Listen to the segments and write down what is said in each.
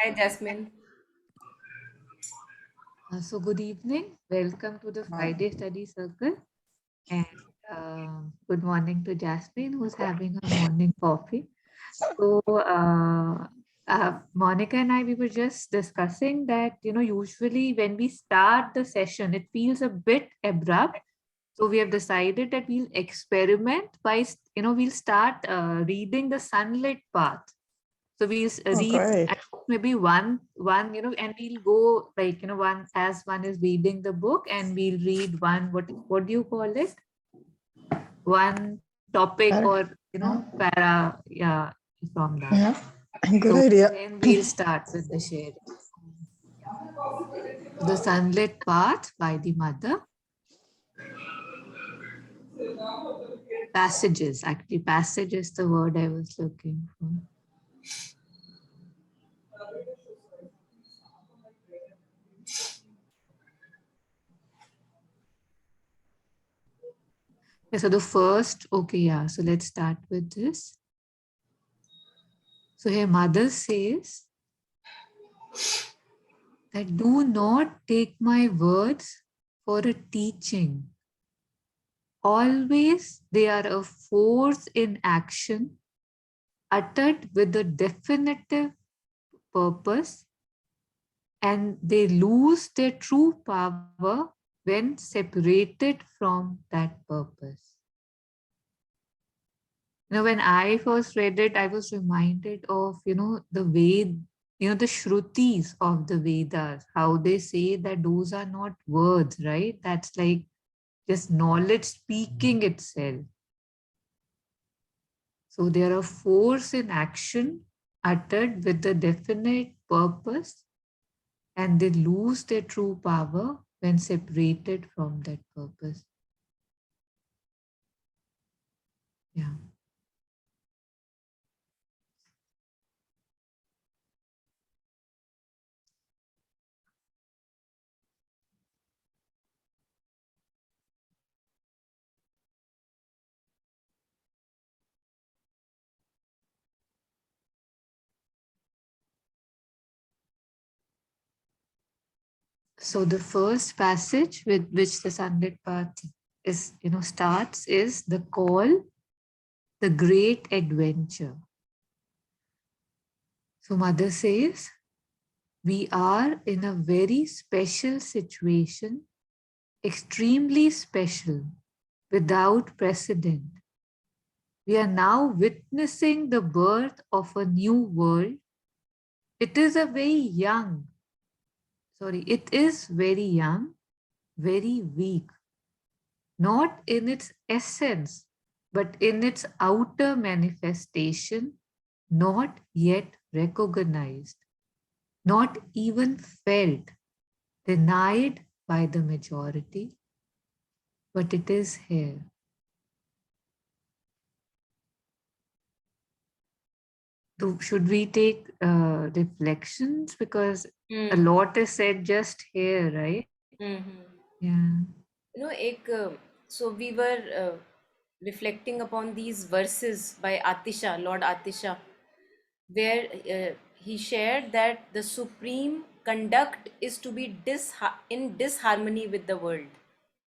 Hi, Jasmine. So good evening. Welcome to the Friday Study Circle. And good morning to Jasmine, who's having a morning coffee. So Monica and I, we were just discussing that, usually when we start the session, it feels a bit abrupt. So we have decided that we'll experiment by, we'll start reading the Sunlit Path. So we'll Oh, read great. maybe one, and we'll go like, one as one is reading the book, and we'll read one, what do you call it? One topic or, para, yeah, from that. Yeah, good So idea. then we'll start with the sharing. So the Sunlit Path by the Mother. Passages, actually, passage is the word I was looking for. Yeah, so the first, okay, yeah, so let's start with this. So her mother says that do not take my words for a teaching. Always they are a force in action, uttered with a definitive purpose, and they lose their true power when separated from that purpose. When I first read it, I was reminded of, the way, the Shrutis of the Vedas, how they say that those are not words, right? That's like just knowledge speaking itself. So they are a force in action uttered with a definite purpose, and they lose their true power when separated from that purpose. Yeah. So the first passage with which the Sunlit Path is, starts is the call, the great adventure. So Mother says, we are in a very special situation, extremely special, without precedent. We are now witnessing the birth of a new world. It is it is very young, very weak, not in its essence, but in its outer manifestation, not yet recognized, not even felt, denied by the majority, but it is here. So should we take reflections? Because a lot is said just here, right? Yeah. So we were reflecting upon these verses by Atisha, Lord Atisha, where he shared that the supreme conduct is to be in disharmony with the world,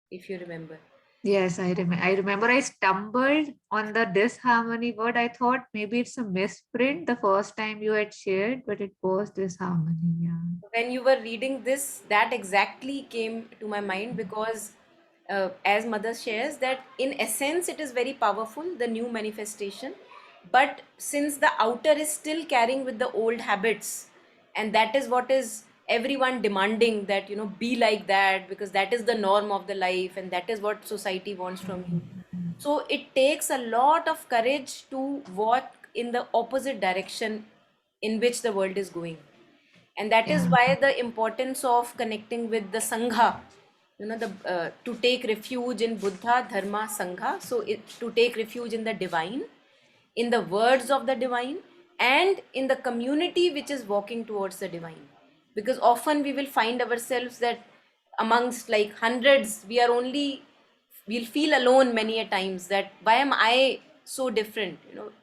if you remember. Yes, I remember I stumbled on the disharmony word. I thought maybe it's a misprint the first time you had shared, but it was disharmony. Yeah. When you were reading this, that exactly came to my mind because, as Mother shares, that in essence it is very powerful, the new manifestation. But since the outer is still carrying with the old habits, and that is what is everyone demanding that, be like that because that is the norm of the life and that is what society wants from you. So it takes a lot of courage to walk in the opposite direction in which the world is going, and that is Yeah. why the importance of connecting with the sangha, the to take refuge in Buddha, Dharma, Sangha. So to take refuge in the divine, in the words of the divine, and in the community which is walking towards the divine, because often we will find ourselves that amongst like hundreds we are only, we'll feel alone many a times, that why am I so different,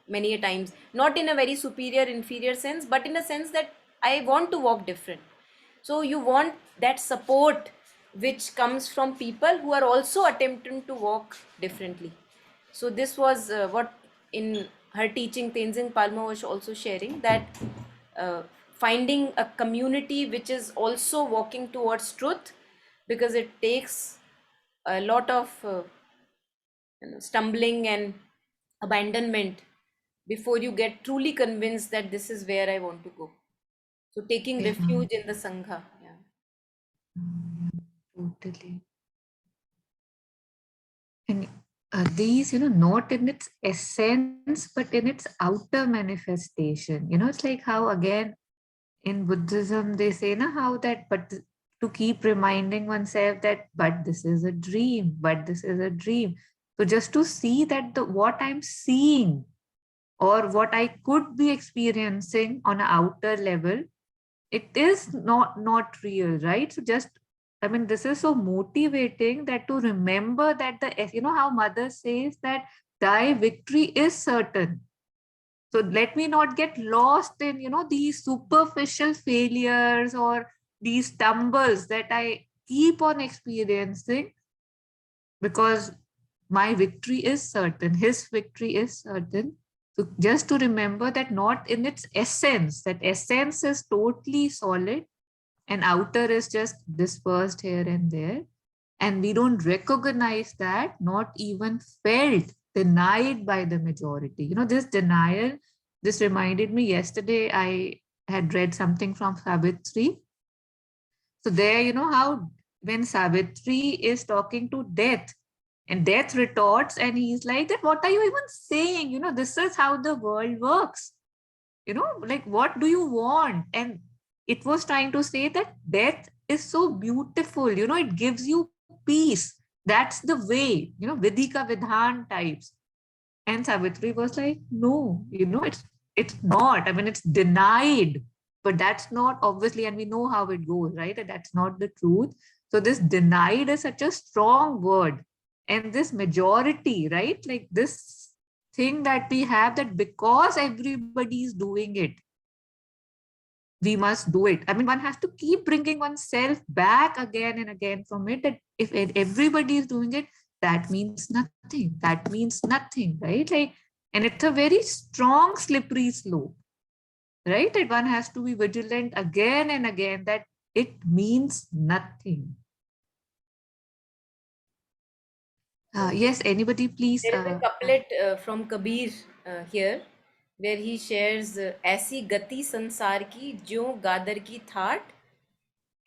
many a times, not in a very superior inferior sense, but in a sense that I want to walk different. So you want that support which comes from people who are also attempting to walk differently. So this was what in her teaching Tenzing Palma was also sharing, that uh, finding a community which is also walking towards truth, because it takes a lot of stumbling and abandonment before you get truly convinced that this is where I want to go. So taking Yeah, refuge in the Sangha. Yeah. totally. And these, not in its essence, but in its outer manifestation. It's like how, again, in Buddhism, they say, na, how that, to keep reminding oneself that, but this is a dream, but this is a dream. So just to see that what I'm seeing or what I could be experiencing on an outer level, it is not real, right? So just, I mean, this is so motivating, that to remember that how mother says that thy victory is certain. So let me not get lost in these superficial failures or these stumbles that I keep on experiencing, because my victory is certain, his victory is certain. So just to remember that not in its essence, that essence is totally solid and outer is just dispersed here and there. And we don't recognize that, not even felt, denied by the majority. This denial, this reminded me yesterday, I had read something from Savitri. So there, how when Savitri is talking to Death, and Death retorts, and he's like, that what are you even saying? This is how the world works. Like, what do you want? And it was trying to say that death is so beautiful, it gives you peace. That's the way, Vidika Vidhan types. And Savitri was like, no, it's not. I mean, it's denied, but that's not, obviously, and we know how it goes, right? That that's not the truth. So this denied is such a strong word. And this majority, right? Like this thing that we have, that because everybody is doing it, we must do it. I mean, one has to keep bringing oneself back again and again from it, that if everybody is doing it, that means nothing. That means nothing, right? Like, and it's a very strong, slippery slope, right? That one has to be vigilant again and again, that it means nothing. Yes, anybody, please. There is a couplet from Kabir here where he shares ऐसी गति संसार की ज्यों गादर की that,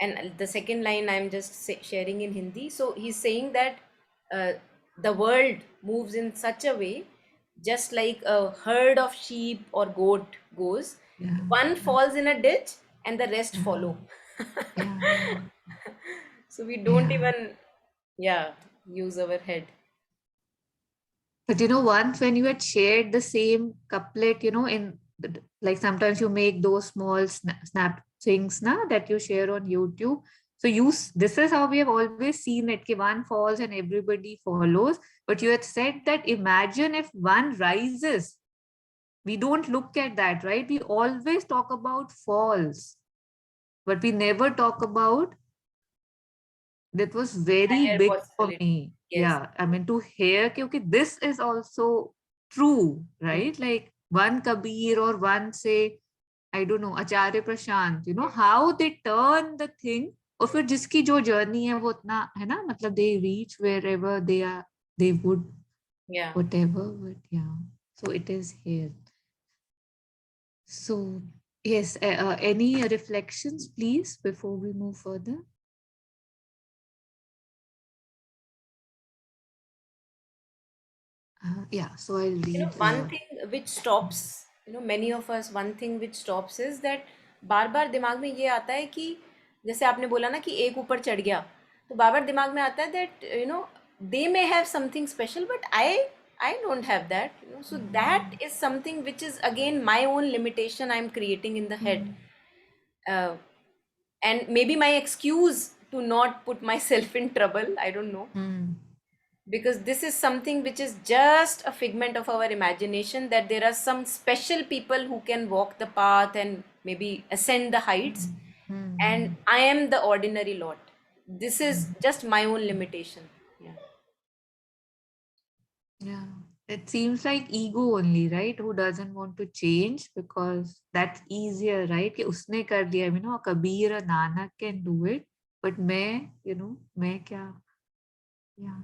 and the second line I'm just sharing in Hindi. So he's saying that uh, the world moves in such a way, just like a herd of sheep or goat goes. Yeah, One falls in a ditch and the rest yeah, follow. yeah, So we don't yeah. even, yeah, use our head. But once when you had shared the same couplet, like sometimes you make those small snap things now that you share on YouTube. So this is how we have always seen it, कि one falls and everybody follows. But you had said that imagine if one rises. We don't look at that, right? We always talk about falls, but we never talk about, that was very Higher big for possibility. me. Yes. Yeah, I mean, to hear कि, okay, this is also true, Mm. right? Like one Kabir or one, say, I don't know, Acharya Prashant, how they turn the thing, और फिर जिसकी जो journey है वो उतना है ना, मतलब they reach wherever they are, they would, Yeah. whatever, but yeah, so it is here. So yes, any reflections, please, before we move further? Yeah, so I'll read. One thing which stops, many of us, one thing which stops is that बार बार दिमाग में ये आता है कि जैसे आपने बोला ना कि एक ऊपर चढ़ गया, तो बार बार दिमाग में आता है that they may have something special but I don't have that, so that is something which is again my own limitation I'm creating in the head, uh, and maybe my excuse to not put myself in trouble, I don't know. Hmm. because this is something which is just a figment of our imagination, that there are some special people who can walk the path and maybe ascend the heights, and Hmm. I am the ordinary lot. This is just my own limitation. Yeah. Yeah. It seems like ego only, right? Who doesn't want to change because that's easier, right? कि उसने कर दिया, Kabir or Nanak can do it, but मैं क्या? Yeah.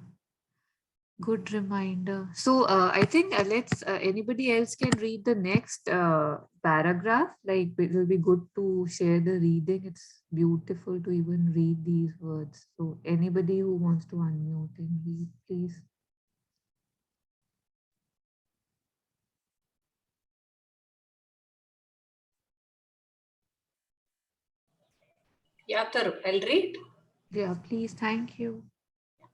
Good reminder. So I think let's anybody else can read the next paragraph. Like it will be good to share the reading. It's beautiful to even read these words. So anybody who wants to unmute and read, please. Yeah, Taru, I'll read. Yeah, please. Thank you.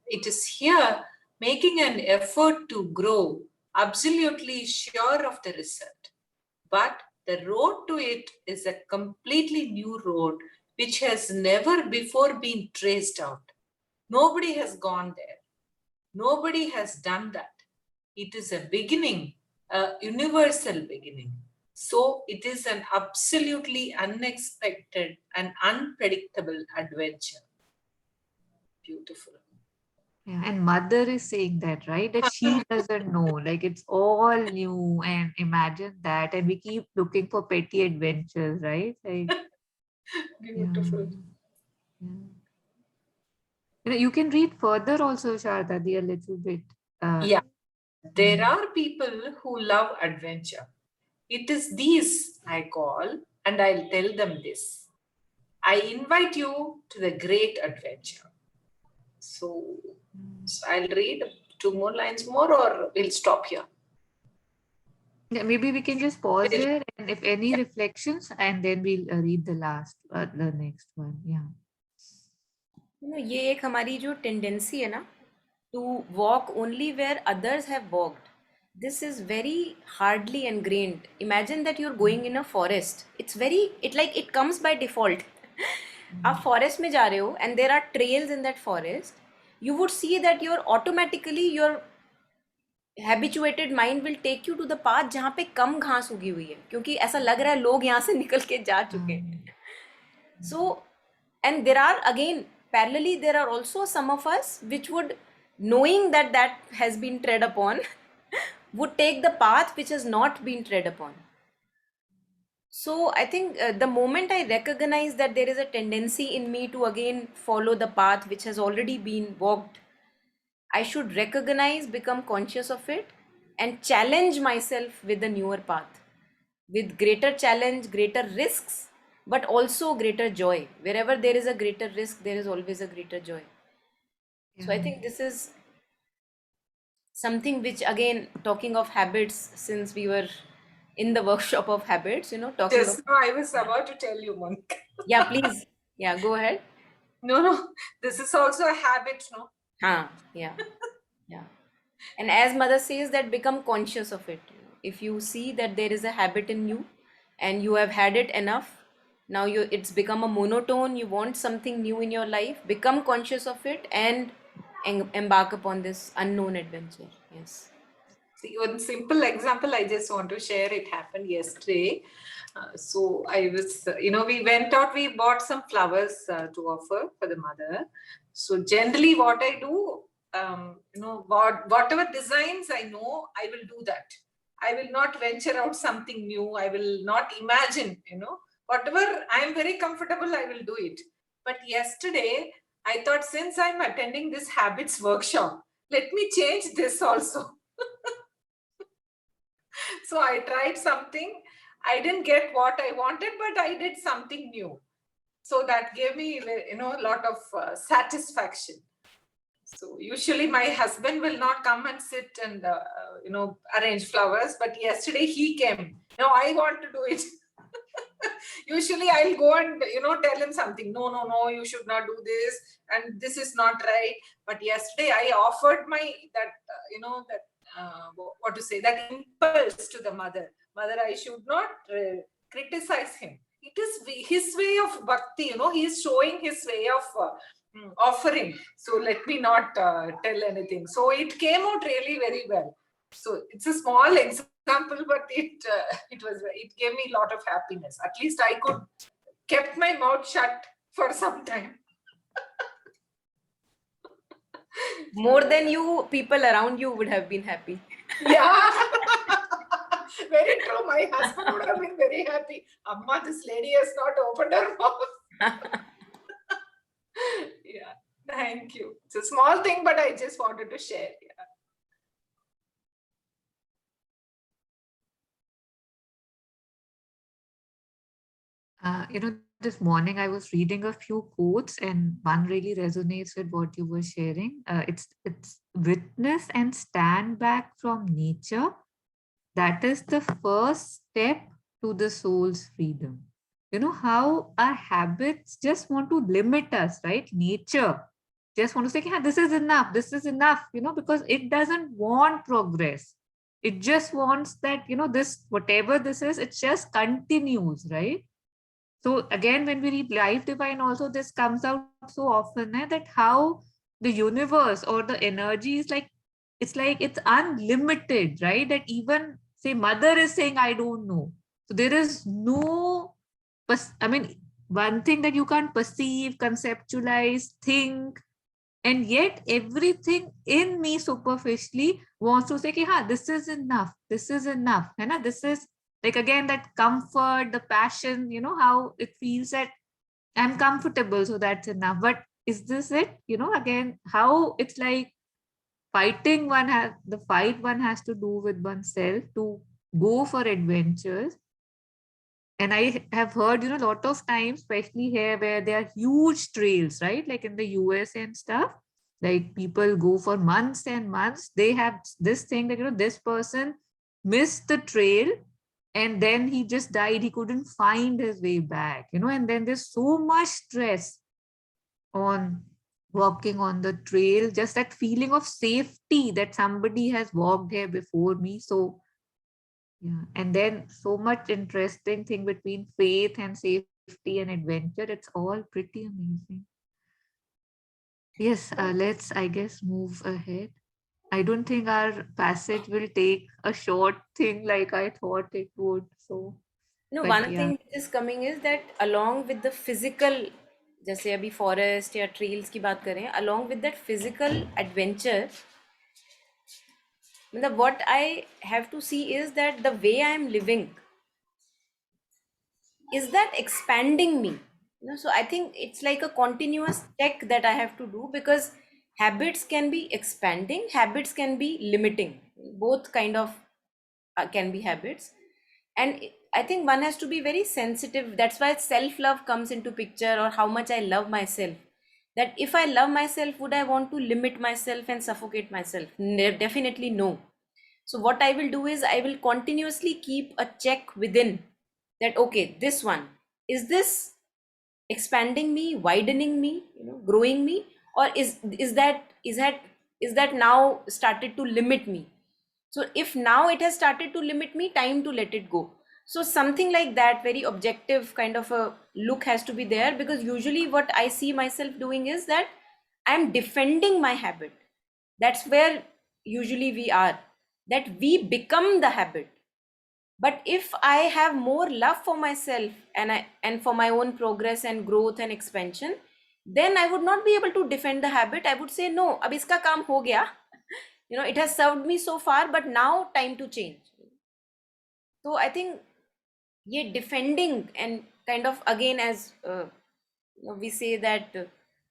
It is here making an effort to grow, absolutely sure of the result. But the road to it is a completely new road which has never before been traced out. Nobody has gone there. Nobody has done that. It is a beginning, a universal beginning. So it is an absolutely unexpected and unpredictable adventure. Beautiful. Yeah, and mother is saying that, right? That she doesn't know. Like it's all new and imagine that. And we keep looking for petty adventures, right? Like, yeah. Beautiful. Yeah. You can read further also, Sharda, a little bit. Yeah, there Mm. are people who love adventure. It is these I call, and I'll tell them this. I invite you to the great adventure. So, so I'll read two more lines more, or we'll stop here. Yeah, maybe we can just pause here and if any reflections, and then we'll read the next one. Yeah. ये एक हमारी जो tendency है ना, to walk only where others have walked, this is very hardly ingrained. Imagine that you are going in a forest, it's very, it like it comes by default. आप forest में जा रहे हो and there are trails in that forest, you would see that your automatically your habituated mind will take you to the path जहाँ पे कम घास उगी हुई है, क्योंकि ऐसा लग रहा है लोग यहाँ से निकल के जा चुके हैं. So, and there are again, parallelly, there are also some of us which would, knowing that that has been tread upon, would take the path which has not been tread upon. So, I think the moment I recognize that there is a tendency in me to again follow the path which has already been walked, I should recognize, become conscious of it, and challenge myself with the newer path, with greater challenge, greater risks, but also greater joy. Wherever there is a greater risk, there is always a greater joy. So I Yeah. think this is something which, again, talking of habits, since we were in the workshop of habits, talking of. Just now, I was about to tell you, Monica. Yeah, please. Yeah, go ahead. No, this is also a habit, no? Yeah, yeah. And as mother says, that become conscious of it. If you see that there is a habit in you and you have had it enough, now it's become a monotone, you want something new in your life, become conscious of it and embark upon this unknown adventure. Yes. See, one simple example I just want to share. It happened yesterday. So I was, we went out, we bought some flowers to offer for the mother. So generally what I do, whatever designs I know, I will do that. I will not venture out something new. I will not imagine, whatever I am very comfortable, I will do it. But yesterday, I thought since I'm attending this habits workshop, let me change this also. So I tried something. I didn't get what I wanted, but I did something new. So that gave me, a lot of satisfaction. So usually my husband will not come and sit and, arrange flowers. But yesterday he came. No, I want to do it. Usually I'll go and, tell him something. No, you should not do this. And this is not right. But yesterday I offered what to say, that impulse to the mother. Mother, I should not criticize him. It is his way of bhakti, he is showing his way of offering. So let me not tell anything. So it came out really very well. So it's a small example, but it gave me a lot of happiness. At least I could kept my mouth shut for some time. More than you, people around you would have been happy. Yeah. Very true. My husband would have been very happy. Amma, this lady has not opened her mouth. Yeah. Thank you. It's a small thing, but I just wanted to share. Yeah. This morning I was reading a few quotes, and one really resonates with what you were sharing. It's witness and stand back from nature. That is the first step to the soul's freedom. You know how our habits just want to limit us, right? Nature just want to say, yeah, this is enough, because it doesn't want progress. It just wants that, this, whatever this is, it just continues, right? So again, when we read Life Divine, also this comes out so often, that how the universe or the energy is like it's unlimited, right? That even say mother is saying, I don't know. So there is no, I mean, one thing that you can't perceive, conceptualize, think, and yet everything in me superficially wants to say, "Ki, ha, this is enough, hai na? This is like again that comfort, the passion, how it feels that I'm comfortable, so that's enough. But is this it? Again, how it's like the fight one has to do with oneself to go for adventures. And I have heard, a lot of times, especially here where there are huge trails, right? Like in the US and stuff, like people go for months and months. They have this thing that, this person missed the trail and then he just died. He couldn't find his way back, and then there's so much stress on walking on the trail, just that feeling of safety that somebody has walked here before me. So yeah, and then so much interesting thing between faith and safety and adventure. It's all pretty amazing. Yes, let's, I guess, move ahead. I don't think our passage will take a short thing like I thought it would. So, No, but one yeah. thing which is coming is that along with the physical, जैसे अभी forest या trails की बात करें, along with that physical adventure, मतलब what I have to see is that the way I am living, is that expanding me? So I think it's like a continuous check that I have to do, because habits can be expanding, habits can be limiting, both kind of can be habits. And I think one has to be very sensitive. That's why self love comes into picture, or how much I love myself. That if I love myself, would I want to limit myself and suffocate myself? Definitely no. So what I will do is I will continuously keep a check within, that okay, this one, is this expanding me, widening me, growing me, or is that now started to limit me? So if now it has started to limit me, time to let it go. So something like that, very objective kind of a look has to be there, because usually what I see myself doing is that I'm defending my habit. That's where usually we are, that we become the habit. But if I have more love for myself, and for my own progress and growth and expansion, then I would not be able to defend the habit. I would say no, ab iska kaam ho gaya. It has served me so far, but now time to change. So I think, yeah, defending and kind of again, as we say that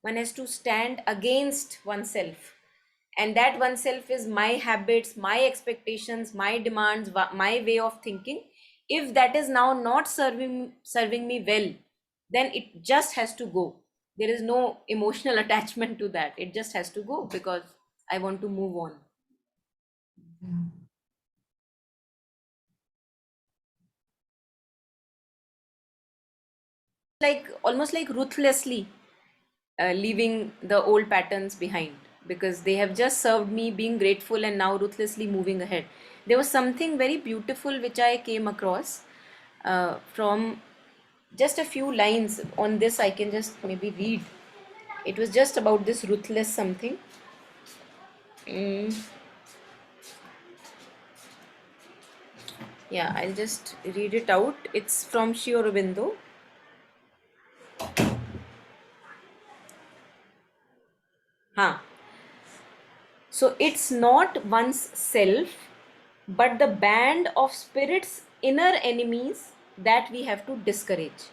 one has to stand against oneself, and that oneself is my habits, my expectations, my demands, my way of thinking. If that is now not serving me well, then it just has to go. There is no emotional attachment to that. It just has to go, because I want to move on. Yeah. Like almost like ruthlessly leaving the old patterns behind, because they have just served me, being grateful, and now ruthlessly moving ahead. There was something very beautiful which I came across from just a few lines on this. I can just maybe read. It was just about this ruthless something. Mm, yeah, I'll just read it out. It's from Sri Aurobindo. Huh. So it's not one's self, but the band of spirits' inner enemies that we have to discourage.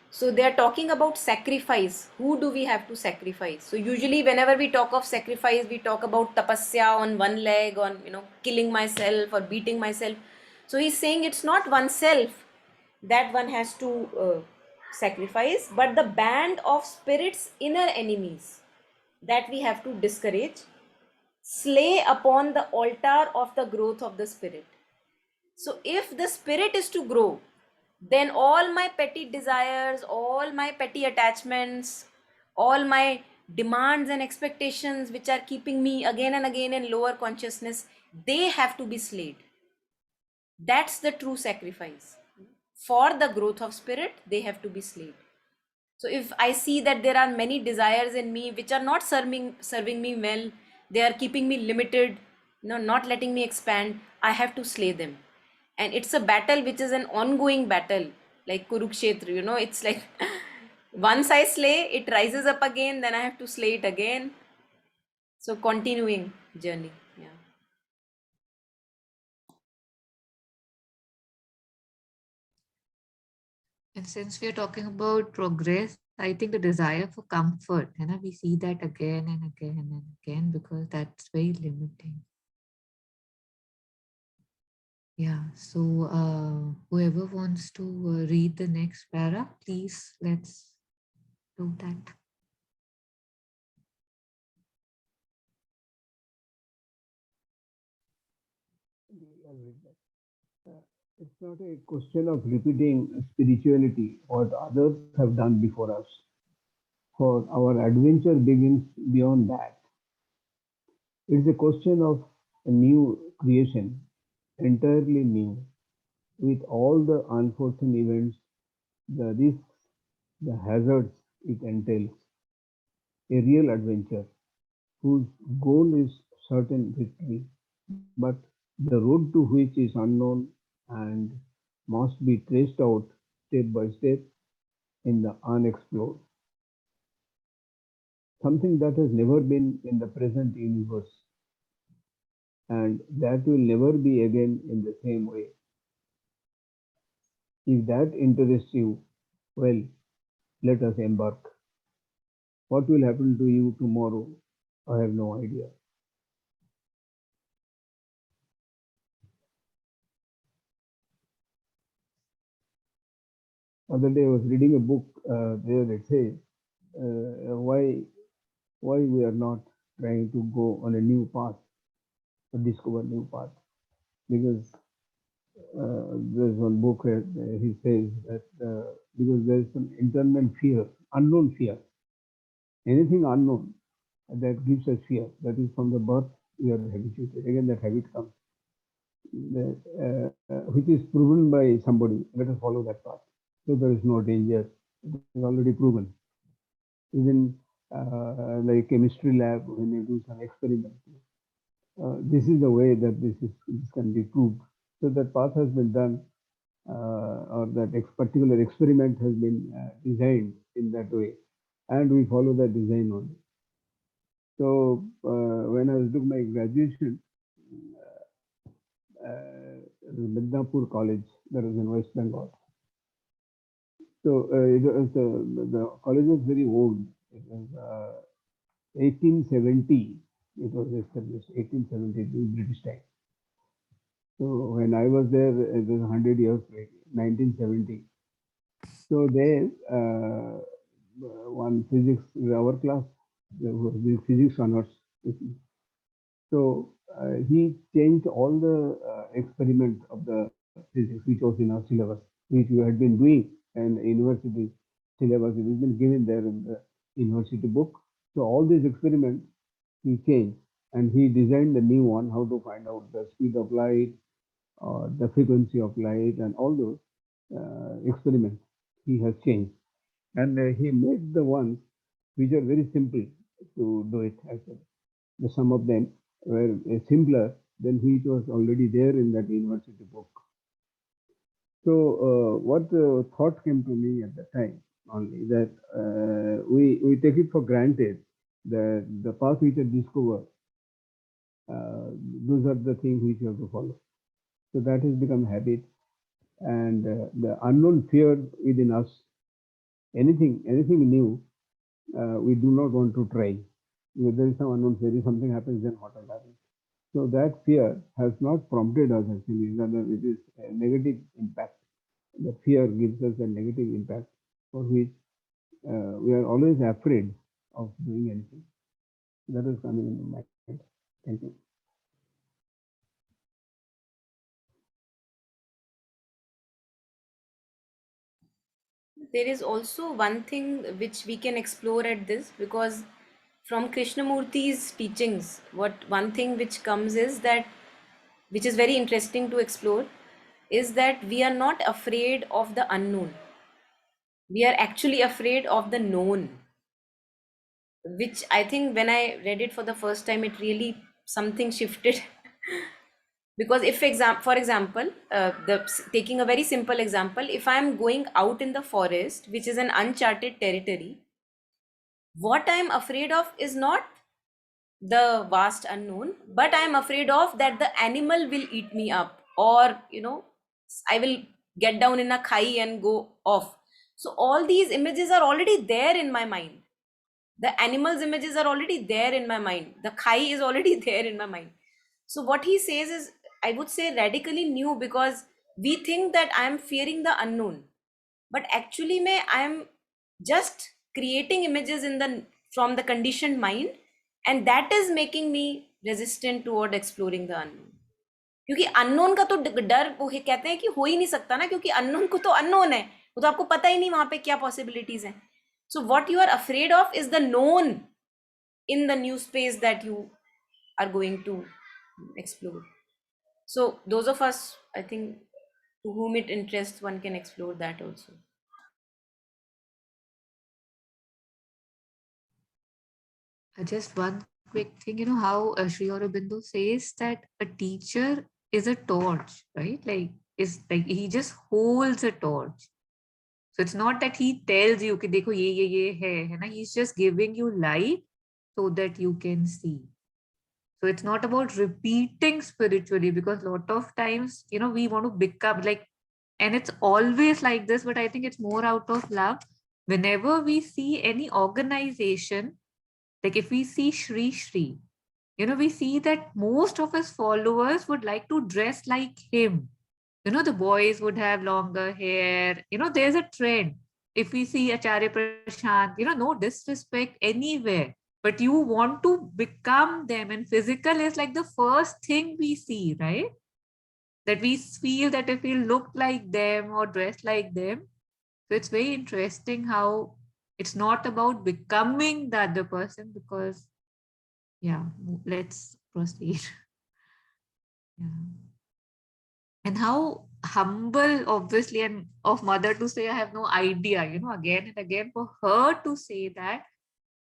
So they are talking about sacrifice. Who do we have to sacrifice? So usually whenever we talk of sacrifice, we talk about tapasya on one leg, on killing myself or beating myself. So he's saying it's not oneself that one has to sacrifice, but the band of spirits' inner enemies that we have to discourage, slay upon the altar of the growth of the spirit. So, if the spirit is to grow, then all my petty desires, all my petty attachments, all my demands and expectations, which are keeping me again and again in lower consciousness, they have to be slayed. That's the true sacrifice. For the growth of spirit, they have to be slayed. So if I see that there are many desires in me which are not serving me well, they are keeping me limited, not letting me expand, I have to slay them. And it's a battle which is an ongoing battle, like Kurukshetra. It's like once I slay, it rises up again, then I have to slay it again. So continuing journey. Yeah. And since we are talking about progress, I think the desire for comfort, we see that again and again and again because that's very limiting. Yeah, so whoever wants to read the next para, please let's do that. I'll read that. It's not a question of repeating spirituality, what others have done before us. For our adventure begins beyond that. It's a question of a new creation, entirely new, with all the unforeseen events, the risks, the hazards it entails. A real adventure whose goal is certain victory, but the road to which is unknown and must be traced out step by step in the unexplored. Something that has never been in the present universe and that will never be again in the same way. If that interests you, well, let us embark. What will happen to you tomorrow? I have no idea. Other day I was reading a book there it says why we are not trying to go on a new path, to discover new path. Because there's one book where he says that because there is some internal fear, unknown fear, anything unknown that gives us fear. That is from the birth we are habituated. Again, that habit comes, which is proven by somebody. Let us follow that path. So there is no danger. It is already proven. Even like chemistry lab, when they do some experiments, this is the way that this can be proved. So that path has been done, or that particular experiment has been designed in that way, and we follow that design only. So when I was doing my graduation, Midnapur College, that was in West Bengal. So the college was very old. It was 1870. It was established 1870 in British time. So when I was there, it was 100 years later, 1970. So there, one physics, our class, there was the physics honors with me. So he changed all the experiments of the physics which was in our syllabus, which we had been doing in university syllabus. It has been given there in the university book. So all these experiments he changed and he designed the new one, how to find out the speed of light or the frequency of light and all those experiments he has changed. And he made the ones which are very simple to do it actually. Some of them were simpler than which was already there in that university book. So what thought came to me at the time only that we take it for granted that the path which are discovered, those are the things which you have to follow. So that has become habit, and the unknown fear within us, anything new, we do not want to try. If there is some unknown fear, if something happens, then what will happen? So that fear has not prompted us actually, rather it is a negative impact. The fear gives us a negative impact for which we are always afraid of doing anything. That is coming into mind. Thank you. There is also one thing which we can explore at this, because from Krishnamurti's teachings, what one thing which comes is that, which is very interesting to explore, is that we are not afraid of the unknown. We are actually afraid of the known, which I think when I read it for the first time, it really something shifted. Because if for example, taking a very simple example, if I am going out in the forest, which is an uncharted territory, what I am afraid of is not the vast unknown, but I am afraid of that the animal will eat me up, or I will get down in a khai and go off. So all these images are already there in my mind. The animals images are already there in my mind. The khai is already there in my mind. So what he says is, I would say, radically new, because we think that I am fearing the unknown, but actually I am just creating images in the from the conditioned mind, and that is making me resistant toward exploring the unknown. क्योंकि unknown का तो डर, वो कहते हैं कि हो ही नहीं सकता ना, क्योंकि अननोन को तो अननोन है, वो तो आपको पता ही नहीं वहां पे क्या पॉसिबिलिटीज हैं. So what you are afraid of is the known in the new space that you are going to explore. So those of us, I think, to whom it interests, one can explore that also. Just one quick thing, how Sri Aurobindo says that a teacher is a torch, right? Like, is like he just holds a torch. So it's not that he tells you कि देखो ये है ना? He's just giving you light so that you can see. So it's not about repeating spiritually, because a lot of times, we want to become like, and it's always like this, but I think it's more out of love. Whenever we see any organization, like if we see Shri Shri, we see that most of his followers would like to dress like him. The boys would have longer hair. There's a trend. If we see Acharya Prashant, no disrespect anywhere, but you want to become them. And physical is like the first thing we see, right? That we feel that if we look like them or dress like them. So it's very interesting how it's not about becoming the other person, because, yeah, let's proceed. Yeah. And how humble, obviously, and of mother to say, I have no idea, again and again, for her to say that,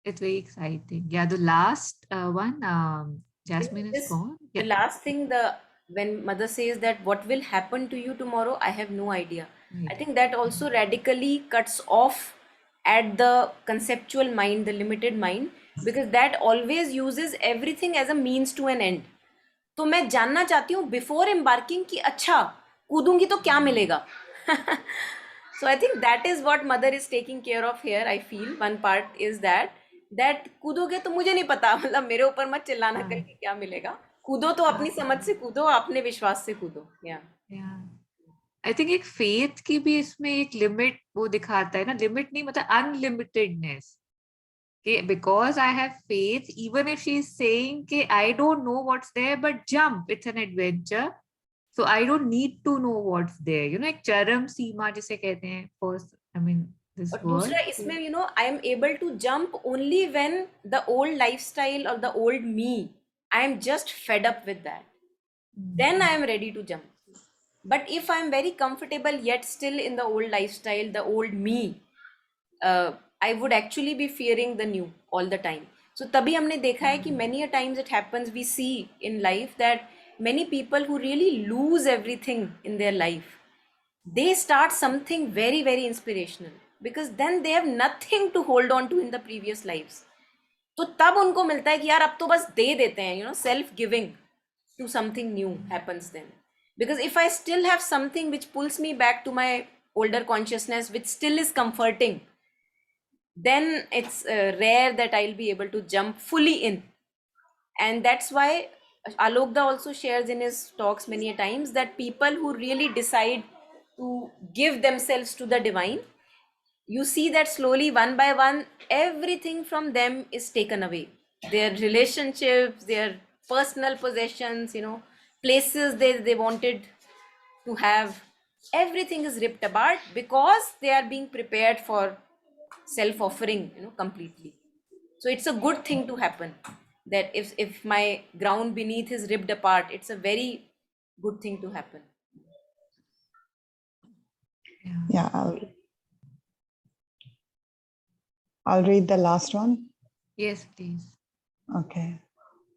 it's very exciting. Yeah, the last one, Jasmine is This gone. the Yeah, last thing, the when mother says that what will happen to you tomorrow, I have no idea. I right. think that also radically cuts off at the conceptual mind, the limited mind, because that always uses everything as a means to an end. तो मैं जानना चाहती हूँ before embarking कि अच्छा कूदूंगी तो क्या मिलेगा. So I think that is what mother is taking care of here. I feel one part is that कूदोगे तो मुझे नहीं पता, मतलब मेरे ऊपर मत चिल्लाना हाँ, करके क्या मिलेगा. कूदो तो अपनी समझ से कूदो, अपने विश्वास से कूदो. Yeah. yeah. आई थिंक एक फेथ की भी इसमें एक लिमिट वो दिखाता है ना, लिमिट नहीं मतलब अनलिमिटेडनेस, कि because I have faith even if she is saying कि I don't know what's there but jump, it's an adventure, so I don't need to know what's there, एक चरम सीमा जिसे कहते हैं, फर्स्ट आई मीन दिस और दूसरा word. इसमें I am able to jump only when the old lifestyle और the old me, I am just fed up with that, then I am ready to jump. But if I'm very comfortable yet still in the old lifestyle, the old me, I would actually be fearing the new all the time. So तभी हमने देखा है कि many a times it happens, we see in life that many people who really lose everything in their life, they start something very very inspirational, because then they have nothing to hold on to in the previous lives. तो तब उनको मिलता है कि यार अब तो बस दे देते हैं, self giving to something new happens then. Because if I still have something which pulls me back to my older consciousness, which still is comforting, then it's rare that I'll be able to jump fully in. And that's why Alokda also shares in his talks many a times that people who really decide to give themselves to the divine, you see that slowly, one by one, everything from them is taken away. Their relationships, their personal possessions, places they wanted to have, everything is ripped apart because they are being prepared for self offering, completely. So it's a good thing to happen, that if my ground beneath is ripped apart, it's a very good thing to happen. Yeah, I'll read the last one. Yes, please. Okay.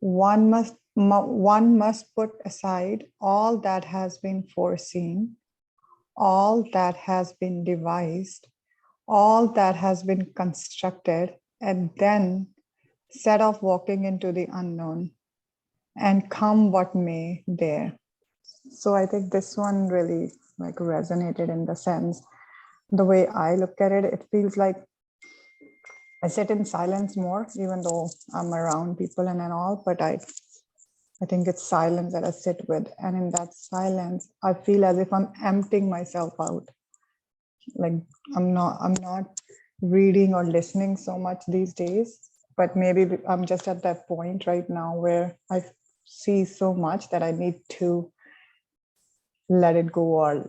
One must put aside all that has been foreseen, all that has been devised, all that has been constructed, and then set off walking into the unknown, and come what may there. So I think this one really like resonated in the sense, the way I look at it, it feels like I sit in silence more, even though I'm around people and all, but I think it's silence that I sit with. And in that silence, I feel as if I'm emptying myself out. Like I'm not reading or listening so much these days, but maybe I'm just at that point right now where I see so much that I need to let it go, or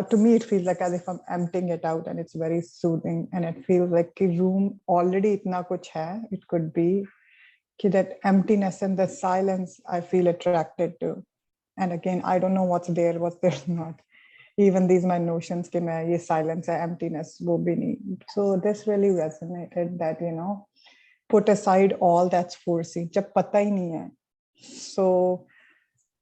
to me it feels like as if I'm emptying it out, and it's very soothing, and it feels like the room already itna kuch hai. It could be that emptiness and the silence I feel attracted to. And again, I don't know what's there's not. Even these my notions कि मैं ये silence है, emptiness वो भी नहीं. So this really resonated, that put aside all that's foreseen जब पता ही नहीं है. So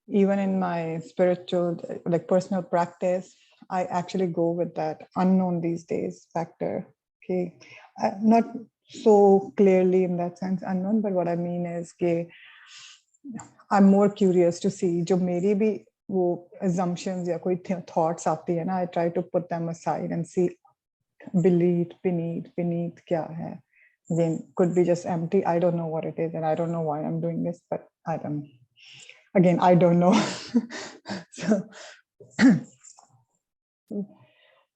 even in my spiritual, like personal practice, I actually go with that unknown these days factor. Okay, not so clearly in that sense unknown, but what I mean is that I'm more curious to see जो मेरी भी वो assumptions या कोई thoughts आती है ना, I try to put them aside and see beneath क्या है. Again, could be just empty. I don't know what it is, and I don't know why I'm doing this, but I don't. Again, I don't know. So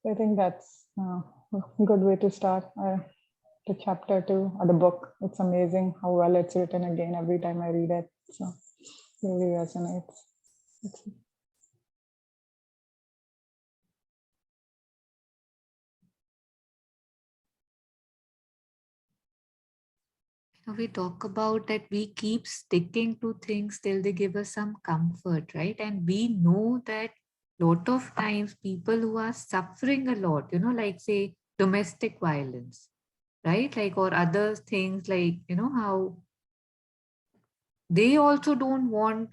I think that's a good way to start the chapter 2 or the book. It's amazing how well it's written again every time I read it. So it really resonates. We talk about that we keep sticking to things till they give us some comfort, right? And we know that lot of times people who are suffering a lot, like say domestic violence, right? Like, or other things like, how they also don't want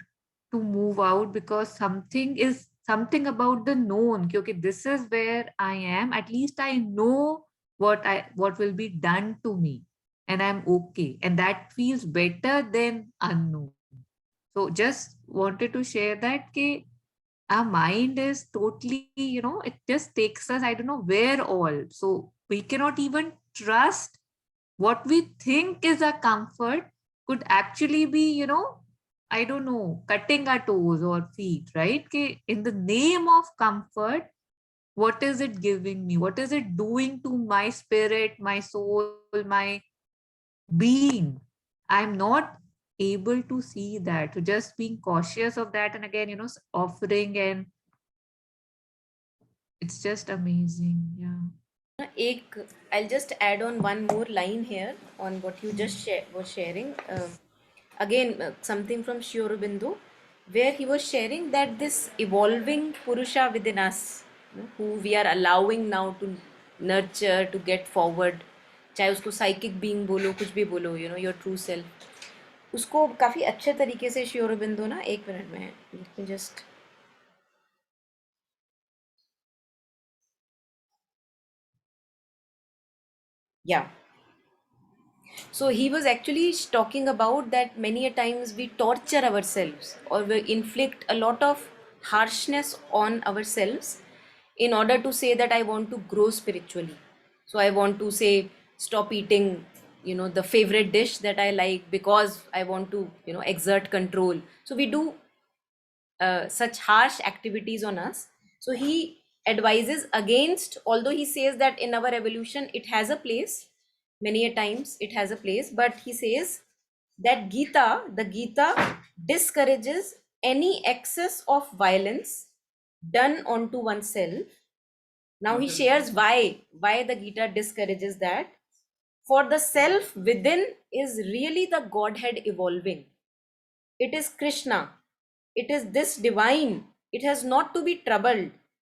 to move out because something about the known. Okay, this is where I am. At least I know what will be done to me, and I'm okay. And that feels better than unknown. So just wanted to share that our mind is totally, it just takes us, I don't know where all. So we cannot even trust what we think is a comfort could actually be, I don't know, cutting our toes or feet, right? In the name of comfort, what is it giving me? What is it doing to my spirit, my soul, my being? I'm not able to see that. So just being cautious of that. And again, offering, and it's just amazing. Yeah. I'll just add on one more line here on what you just was sharing. Again, something from Sri Aurobindo, where he was sharing that this evolving Purusha within us, who we are allowing now to nurture, to get forward, चाहे उसको psychic being बोलो, कुछ भी बोलो, you know, your true self, उसको काफ़ी अच्छे तरीके से श्री अरबिंदो ना, एक मिनट में जस्ट, या, so he was actually talking about that many a times we torture ourselves or we inflict a lot of harshness on ourselves in order to say that I want to grow spiritually. So I want to say stop eating, you know, the favorite dish that I like because I want to, you know, exert control. So we do such harsh activities on us. So he advises against, although he says that in our evolution it has a place, many a times it has a place, but he says that the Gita discourages any excess of violence done onto oneself. Now he shares why the Gita discourages that. For the self within is really the Godhead evolving. It is Krishna. It is this divine. It has not to be troubled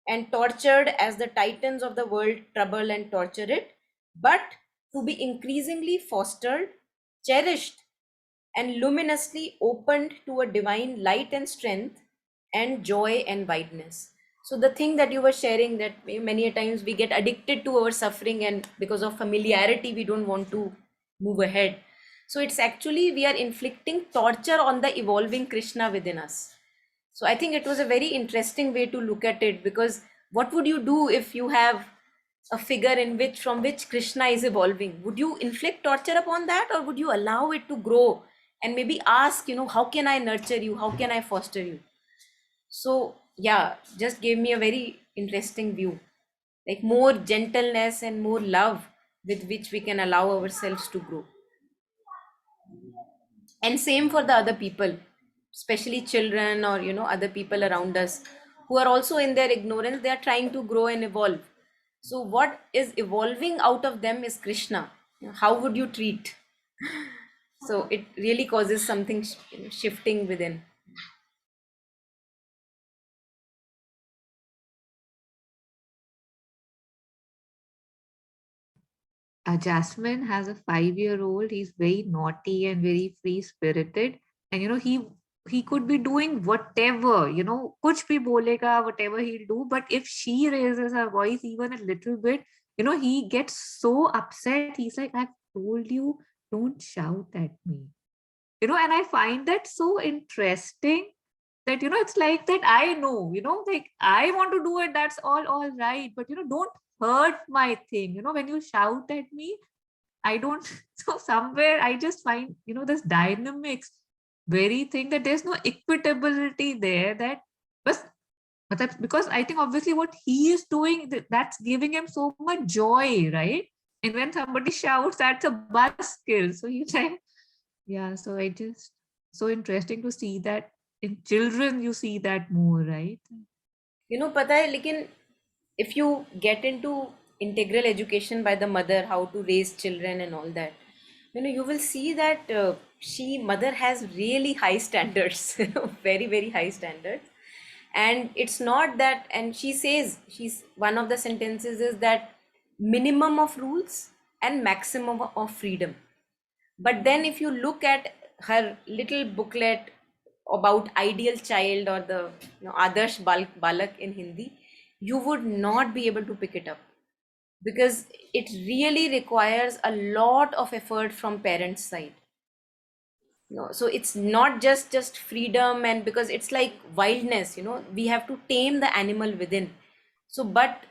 and tortured as the titans of the world trouble and torture it, but to be increasingly fostered, cherished, and luminously opened to a divine light and strength and joy and wideness. So the thing that you were sharing, that many a times we get addicted to our suffering and because of familiarity we don't want to move ahead. So it's actually we are inflicting torture on the evolving Krishna within us. So I think it was a very interesting way to look at it, because what would you do if you have a figure in which from which Krishna is evolving? Would you inflict torture upon that, or would you allow it to grow and maybe ask, you know, how can I nurture you? How can I foster you? So yeah, just gave me a very interesting view, like more gentleness and more love with which we can allow ourselves to grow. And same for the other people, especially children or, you know, other people around us who are also in their ignorance, they are trying to grow and evolve. So what is evolving out of them is Krishna. You know, how would you treat? So it really causes something shifting within. Jasmine has a 5-year-old. He's very naughty and very free spirited, and he could be doing whatever, kuch bhi bolega, whatever he'll do. But if she raises her voice even a little bit, he gets so upset. He's like, I've told you, don't shout at me. And I find that so interesting that, it's like that I know, like I want to do it, that's all right. But, don't hurt my thing. When you shout at me, I don't. So somewhere I just find, this dynamics very thing that there's no equitability there. But because I think obviously what he is doing, that's giving him so much joy, right? And when somebody shouts, that's a buzzkill. So he's like, yeah. So I just so interesting to see that in children you see that more, right? You know, pata hai, lekin if you get into integral education by the mother, how to raise children and all that, you know, you will see that mother has really high standards, you know, very, very high standards. And it's not that, and she says, she's one of the sentences is that minimum of rules and maximum of freedom. But then if you look at her little booklet about ideal child, or the, you know, Adarsh Balak in Hindi, you would not be able to pick it up, because it really requires a lot of effort from parents' side. No, so it's not just freedom, and because it's like wildness, you know, we have to tame the animal within. So but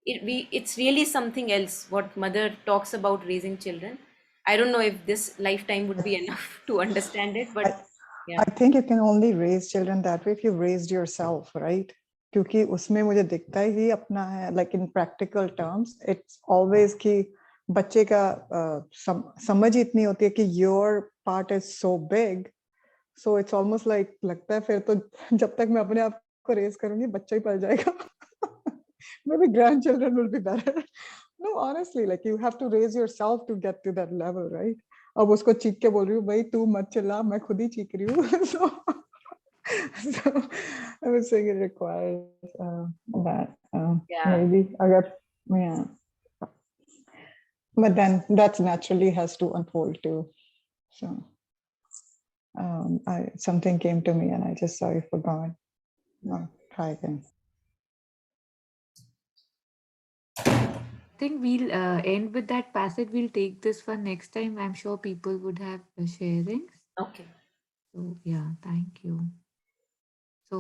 it's really something else what mother talks about raising children. I don't know if this lifetime would be enough to understand it, but I yeah. think you can only raise children that way if you raised yourself, right? क्योंकि उसमें मुझे दिखता है कि अपना है, like in practical terms, it's always कि बच्चे का समझ इतनी होती है कि your part is so big, so it's almost like लगता है फिर तो जब तक मैं अपने आप को रेज करूंगी बच्चा ही पल जाएगा. Maybe grandchildren will be better. No, honestly, like you have to raise yourself to get to that level, right? अब उसको चीख के बोल रही हूँ भाई तू मत चिल्ला, मैं खुद ही चीख रही हूँ. So I would say it requires that Yeah. maybe अगर yeah. But then that naturally has to unfold too. So something came to me and I just sorry forgot. No, try again. I think we'll end with that passage. We'll take this for next time. I'm sure people would have sharings. Okay. So yeah, thank you. So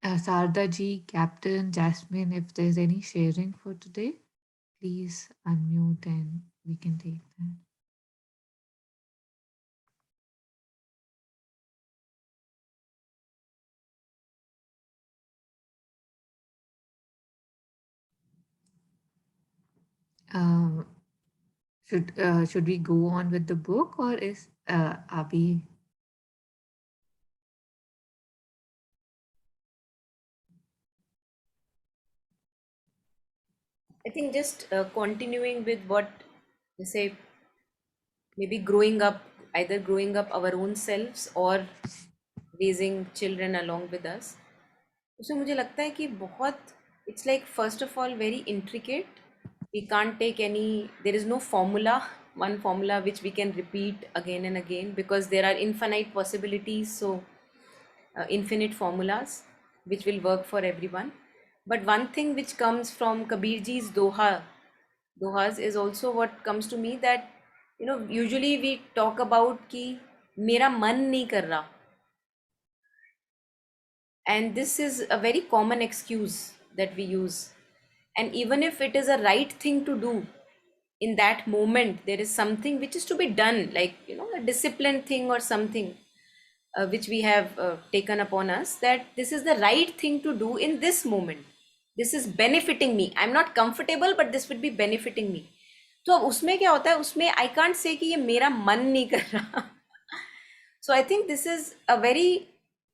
Sarda ji, Captain, Jasmine, if there's any sharing for today, please unmute and we can take that. Um, should we go on with the book or is Abhi? I think just continuing with what you say, maybe growing up, either growing up our own selves or raising children along with us, उसमें मुझे लगता है कि बहुत, it's like first of all very intricate. We can't take any, there is no formula, one formula which we can repeat again and again, because there are infinite possibilities. So infinite formulas which will work for everyone. But one thing which comes from Kabir ji's dohas is also what comes to me, that usually we talk about कि मेरा मन नहीं कर रहा, and this is a very common excuse that we use. And even if it is a right thing to do, in that moment there is something which is to be done, like a disciplined thing or something, which we have taken upon us, that this is the right thing to do in this moment, this is benefiting me, I'm not comfortable but this would be benefiting me. तो अब उसमें क्या होता है, उसमें I can't say कि ये मेरा मन नहीं कर रहा. So I think this is a very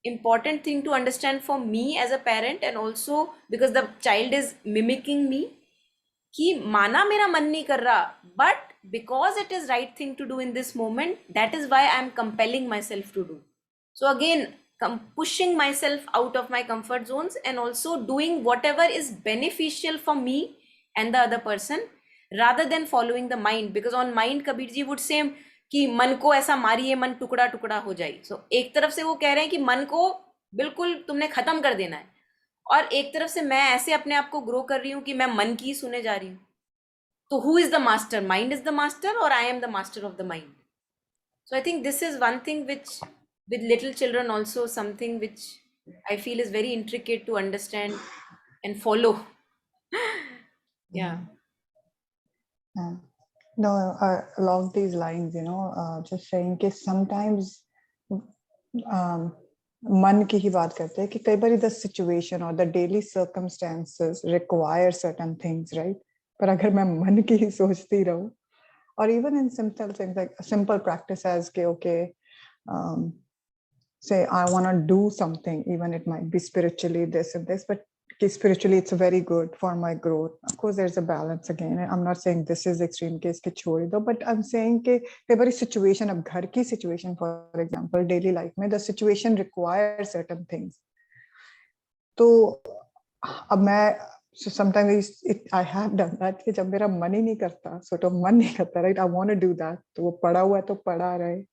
important thing to understand for me as a parent, and also because the child is mimicking me, कि माना मेरा मन नहीं कर रहा, but because it is right thing to do in this moment, that is why I am compelling myself to do. So again, pushing myself out of my comfort zones and also doing whatever is beneficial for me and the other person, rather than following the mind. Because on mind, Kabir ji would say कि मन को ऐसा मारिए मन टुकड़ा टुकड़ा हो जाए. So एक तरफ से वो कह रहे हैं कि मन को बिल्कुल तुमने खत्म कर देना है, और एक तरफ से मैं ऐसे अपने आप को ग्रो कर रही हूँ कि मैं मन की सुने जा रही हूँ. तो who is the master, mind is the master और I am the master of the mind. So I think this is one thing which, with little children also, something which I feel is very intricate to understand and follow. Yeah. Yeah. No, along these lines, just saying कि sometimes मन की ही बात करते हैं कि कई बार the situation or the daily circumstances require certain things, right? पर अगर मैं मन की ही सोचती रहूं, or even in simple things like a simple practice as के okay, say I want to do something, even it might be spiritually this and this, but spiritually it's very good for my growth. Of course there's a balance again. I'm not saying this is extreme case ke chhod do, but I'm saying ke every situation, ab ghar ki situation for example, daily life mein the situation requires certain things. तो अब मैं sometimes I have done that कि जब मेरा मन ही नहीं करता, sort of मन नहीं करता, right? I want to do that, तो वो पड़ा हुआ है तो पड़ा रहे.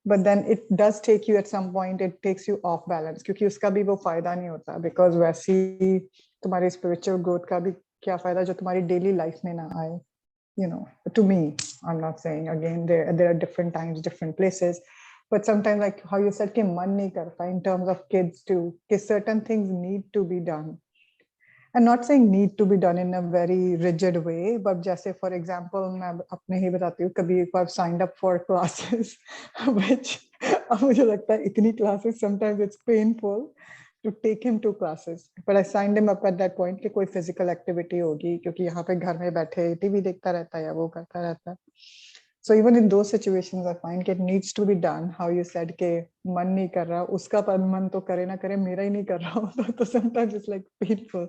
But then it does take you at some point, it takes you off balance, क्योंकि उसका भी वो फायदा नहीं होता, because वैसी तुम्हारी spiritual growth का भी क्या फायदा जो तुम्हारी daily life में ना आए. To me, I'm not saying again, there are different times, different places, but sometimes like how you said कि मन नहीं करता, in terms of kids too, कि certain things need to be done. And not saying need to be done in a very rigid way, but just say, for example, मैं अपने ही बताती हूँ, कभी एक बार signed up for classes, which अब मुझे लगता है इतनी classes, sometimes it's painful to take him to classes. But I signed him up at that point कि कोई physical activity होगी, क्योंकि यहाँ पे घर में बैठे TV देखता रहता है या वो करता रहता है. So even in those situations, I find it needs to be done. How you said कि मन नहीं कर रहा, उसका मन तो करे ना करे, मेरा ही नहीं कर रहा होता, तो sometimes it's like painful.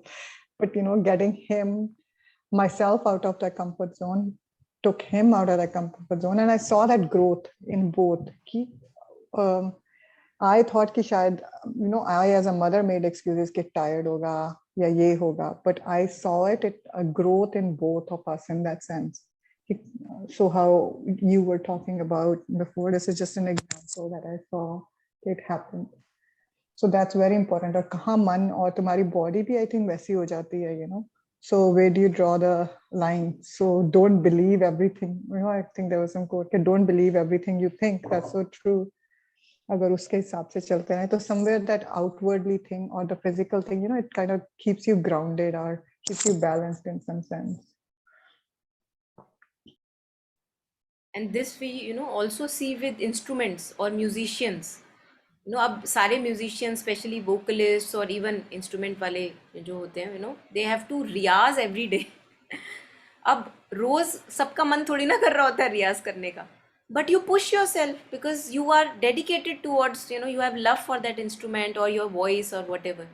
But getting him, myself out of that comfort zone, took him out of that comfort zone, and I saw that growth in both. I thought कि शायद, I as a mother made excuses कि tired होगा या ये होगा, but I saw a growth in both of us in that sense. So how you were talking about before, this is just an example that I saw it happen. So that's very important. और कहाँ मन और तुम्हारी body भी I think वैसी हो जाती है, you know. So where do you draw the line? So don't believe everything. You know, I think there was some quote that don't believe everything you think. That's so true. अगर उसके हिसाब से चलते हैं तो somewhere that outwardly thing or the physical thing, you know, it kind of keeps you grounded or keeps you balanced in some sense. And this we also see with instruments or musicians. अब सारे musicians, especially vocalists or even instrument वाले जो होते हैं, they have to Riyaz every day. अब रोज सबका मन थोड़ी ना कर रहा होता है रियाज करने का, but you push yourself because you are dedicated towards, you have love for that instrument or your voice or whatever.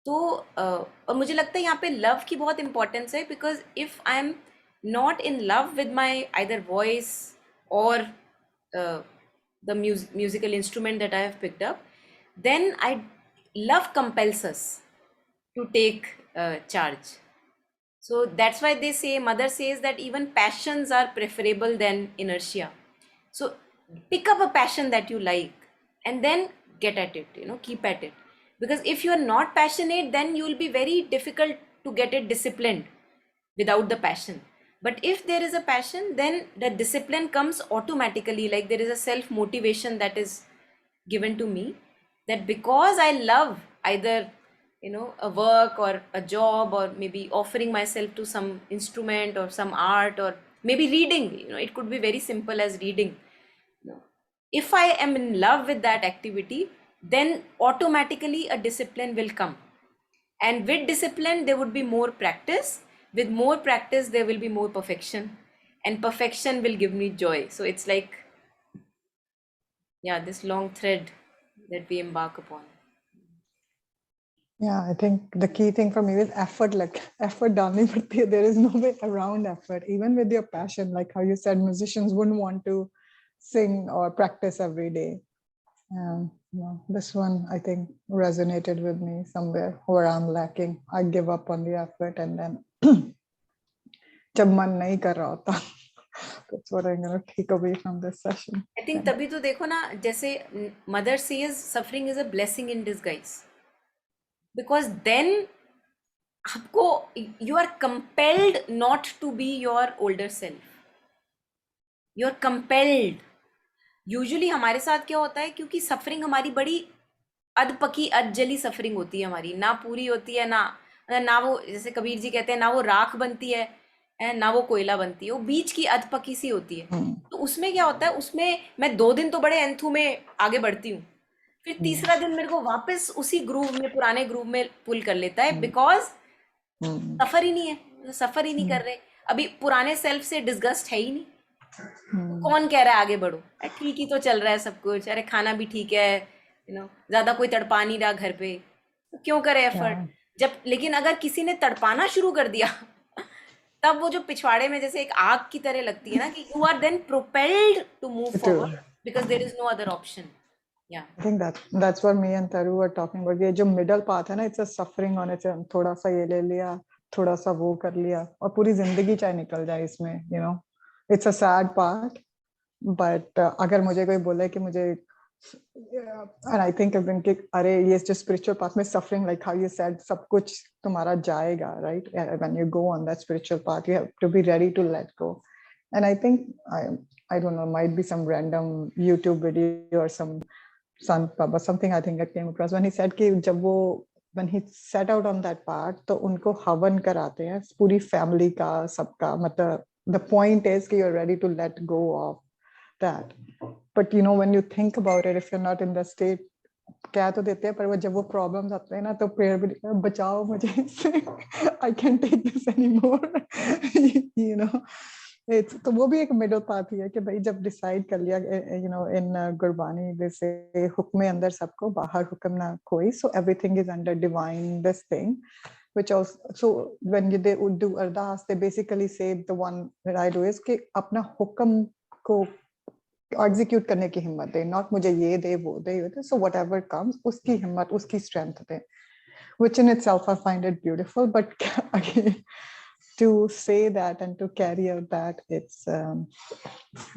तो और मुझे लगता है यहाँ पे लव की बहुत इंपॉर्टेंस है, because if I am not in love with my either voice और the musical instrument that I have picked up, then I love compels us to take charge. So that's why they say, mother says that even passions are preferable than inertia. So pick up a passion that you like and then get at it, keep at it. Because if you are not passionate, then you will be very difficult to get it disciplined without the passion. But if there is a passion, then the discipline comes automatically. Like there is a self motivation that is given to me, that because I love either a work or a job, or maybe offering myself to some instrument or some art, or maybe reading, it could be very simple as reading. If I am in love with that activity, then automatically a discipline will come, and with discipline there would be more practice. With more practice there will be more perfection, and perfection will give me joy. So it's like, yeah, this long thread that we embark upon. Yeah, I think the key thing for me is effort, like effort डालनी पड़ती है. There is no way around effort, even with your passion. Like how you said, musicians wouldn't want to sing or practice every day. This one I think resonated with me somewhere where I'm lacking. I give up on the effort, and then जब मन नहीं कर रहा होता, that's what I'm going to take away from this session. I think तभी तो देखो ना, जैसे mother says suffering is a blessing in disguise, because then आपको, you are compelled not to be your older self. You are compelled. Usually हमारे साथ क्या होता है, क्योंकि सफरिंग हमारी बड़ी अधपकी अधजली सफरिंग होती है हमारी, ना पूरी होती है, ना वो, जैसे कबीर जी कहते हैं, ना वो राख बनती है ना वो कोयला बनती है, वो बीच की अधपकी सी होती है. तो उसमें क्या होता है, उसमें मैं 2 दिन तो बड़े एंथू में आगे बढ़ती हूँ, फिर तीसरा दिन मेरे को वापस उसी ग्रूव में, पुराने ग्रूव में पुल कर लेता है, बिकॉज सफर ही नहीं है, सफर ही नहीं कर रहे, अभी पुराने सेल्फ से डिस्गस्ट है ही नहीं. कौन कह रहा है आगे बढ़ो, ठीक ही तो चल रहा है सब कुछ, अरे खाना भी ठीक है, ज्यादा कोई तड़पा नहीं रहा घर पे, तो क्यों करे एफर्ट. जब लेकिन अगर किसी ने तड़पाना शुरू कर दिया, तब वो जो पिछवाड़े में जैसे एक आग की तरह लगती है ना, कि you are then propelled to move forward because there is no other option. Yeah, I think that's what me and Taru were talking about. ये जो middle path है ना, it's a suffering on its own. थोड़ा सा ये ले लिया, थोड़ा सा वो कर लिया, और पूरी जिंदगी चाहे निकल जाए इसमें, it's a sad part. But अगर मुझे कोई बोले कि मुझे, and I think I've been कि अरे ये जो spiritual path में suffering, like how you said, सब कुछ तुम्हारा जाएगा, right? When you go on that spiritual path, you have to be ready to let go. And I think I don't know, might be some random YouTube video or some Sant Baba, something I think I came across, when he said कि जब वो, when he set out on that path, तो उनको हवन कराते हैं पूरी family का, सबका, मतलब the point is कि you're ready to let go of that. But when you think about it, if you're not in the state, क्या तो देते हैं, पर वो जब वो problems आते हैं ना, तो prayer भी बचाओ मुझे इससे, I can't take this anymore. It's, तो वो भी एक middle path ही है कि भाई जब decide कर लिया, in गुरबानी they say हुक्म अंदर सबको, बाहर हुक्म ना कोई, so everything is under divine this thing, which also, so when they would do ardas, they basically say, the one that I do is कि अपना हुक्म को execute करने की हिम्मत दे, not मुझे ये दे वो दे, so whatever comes उसकी हिम्मत, उसकी strength they, which in itself I find it beautiful. But again, to say that and to carry out that, it's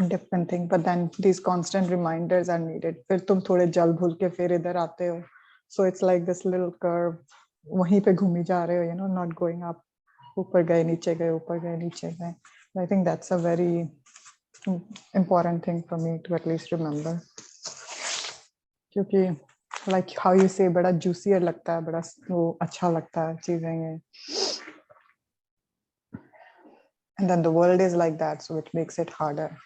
different thing. But then these constant reminders are needed. फिर तुम थोड़े जल भूल के फिर इधर आते हो. So it's like this little curve. वहीं पे घूमी जा रहे हो, you know, not going up. ऊपर गए नीचे गए ऊपर गए नीचे गए. I think that's a very important thing for me to at least remember. क्योंकि like how you say बड़ा juicier लगता है, बड़ा वो अच्छा लगता है चीजें ये. And then the world is like that, so it makes it harder.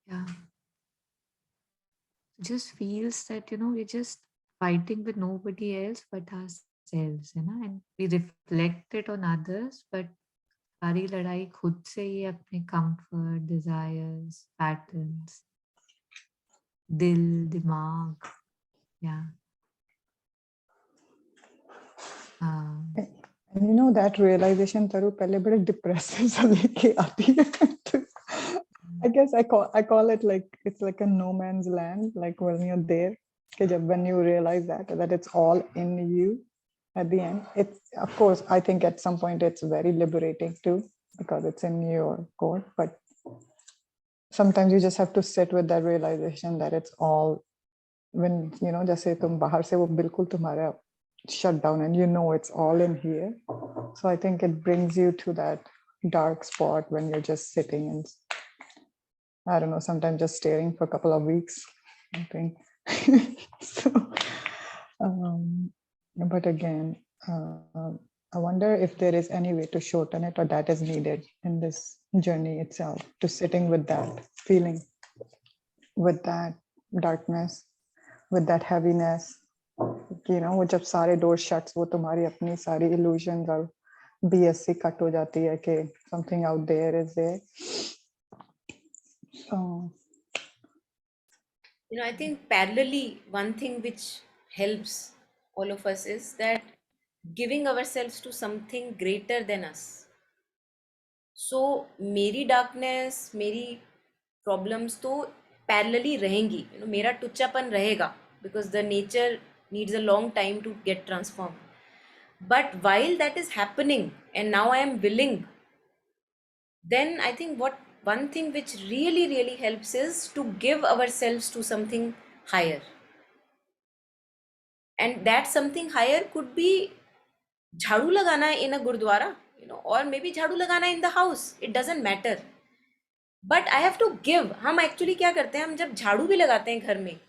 Yeah. Just feels that, you know, we're just fighting with nobody else but ourselves, you know, and we reflect it on others, but सारी लड़ाई खुद से ही अपने comfort, desires, patterns, दिल, दिमाग. Yeah. And you know that realization Taru पहले बड़े depressive सा लेके आती है. I guess I call it like it's like a no man's land. Like when you're there, when you realize that it's all in you at the end. It's of course I think at some point it's very liberating too because it's in your core. But sometimes you just have to sit with that realization that it's all when you know जैसे तुम बाहर से वो बिल्कुल तुम्हारा shut down and you know it's all in here. So I think it brings you to that dark spot when you're just sitting and I don't know, sometimes just staring for a couple of weeks, I think. So, but again, I wonder if there is any way to shorten it or that is needed in this journey itself, to sitting with that feeling, with that darkness, with that heaviness. You know, वो जब सारे door shuts, वो तुम्हारी अपनी सारी illusions और BSC cut हो जाती है कि something out there is there. So, You know, I think parallelly, one thing which helps all of us is that giving ourselves to something greater than us. So मेरी darkness, मेरी problems तो parallelly रहेंगी. You know, मेरा टुच्चापन रहेगा because the nature needs a long time to get transformed. But while that is happening and now I am willing, then I think what one thing which really, really helps is to give ourselves to something higher. And that something higher could be झाड़ू लगाना in a gurdwara, you know, or maybe झाड़ू लगाना in the house. It doesn't matter. But I have to give. हम actually क्या करते हैं, हम जब झाड़ू भी लगाते हैं घर में,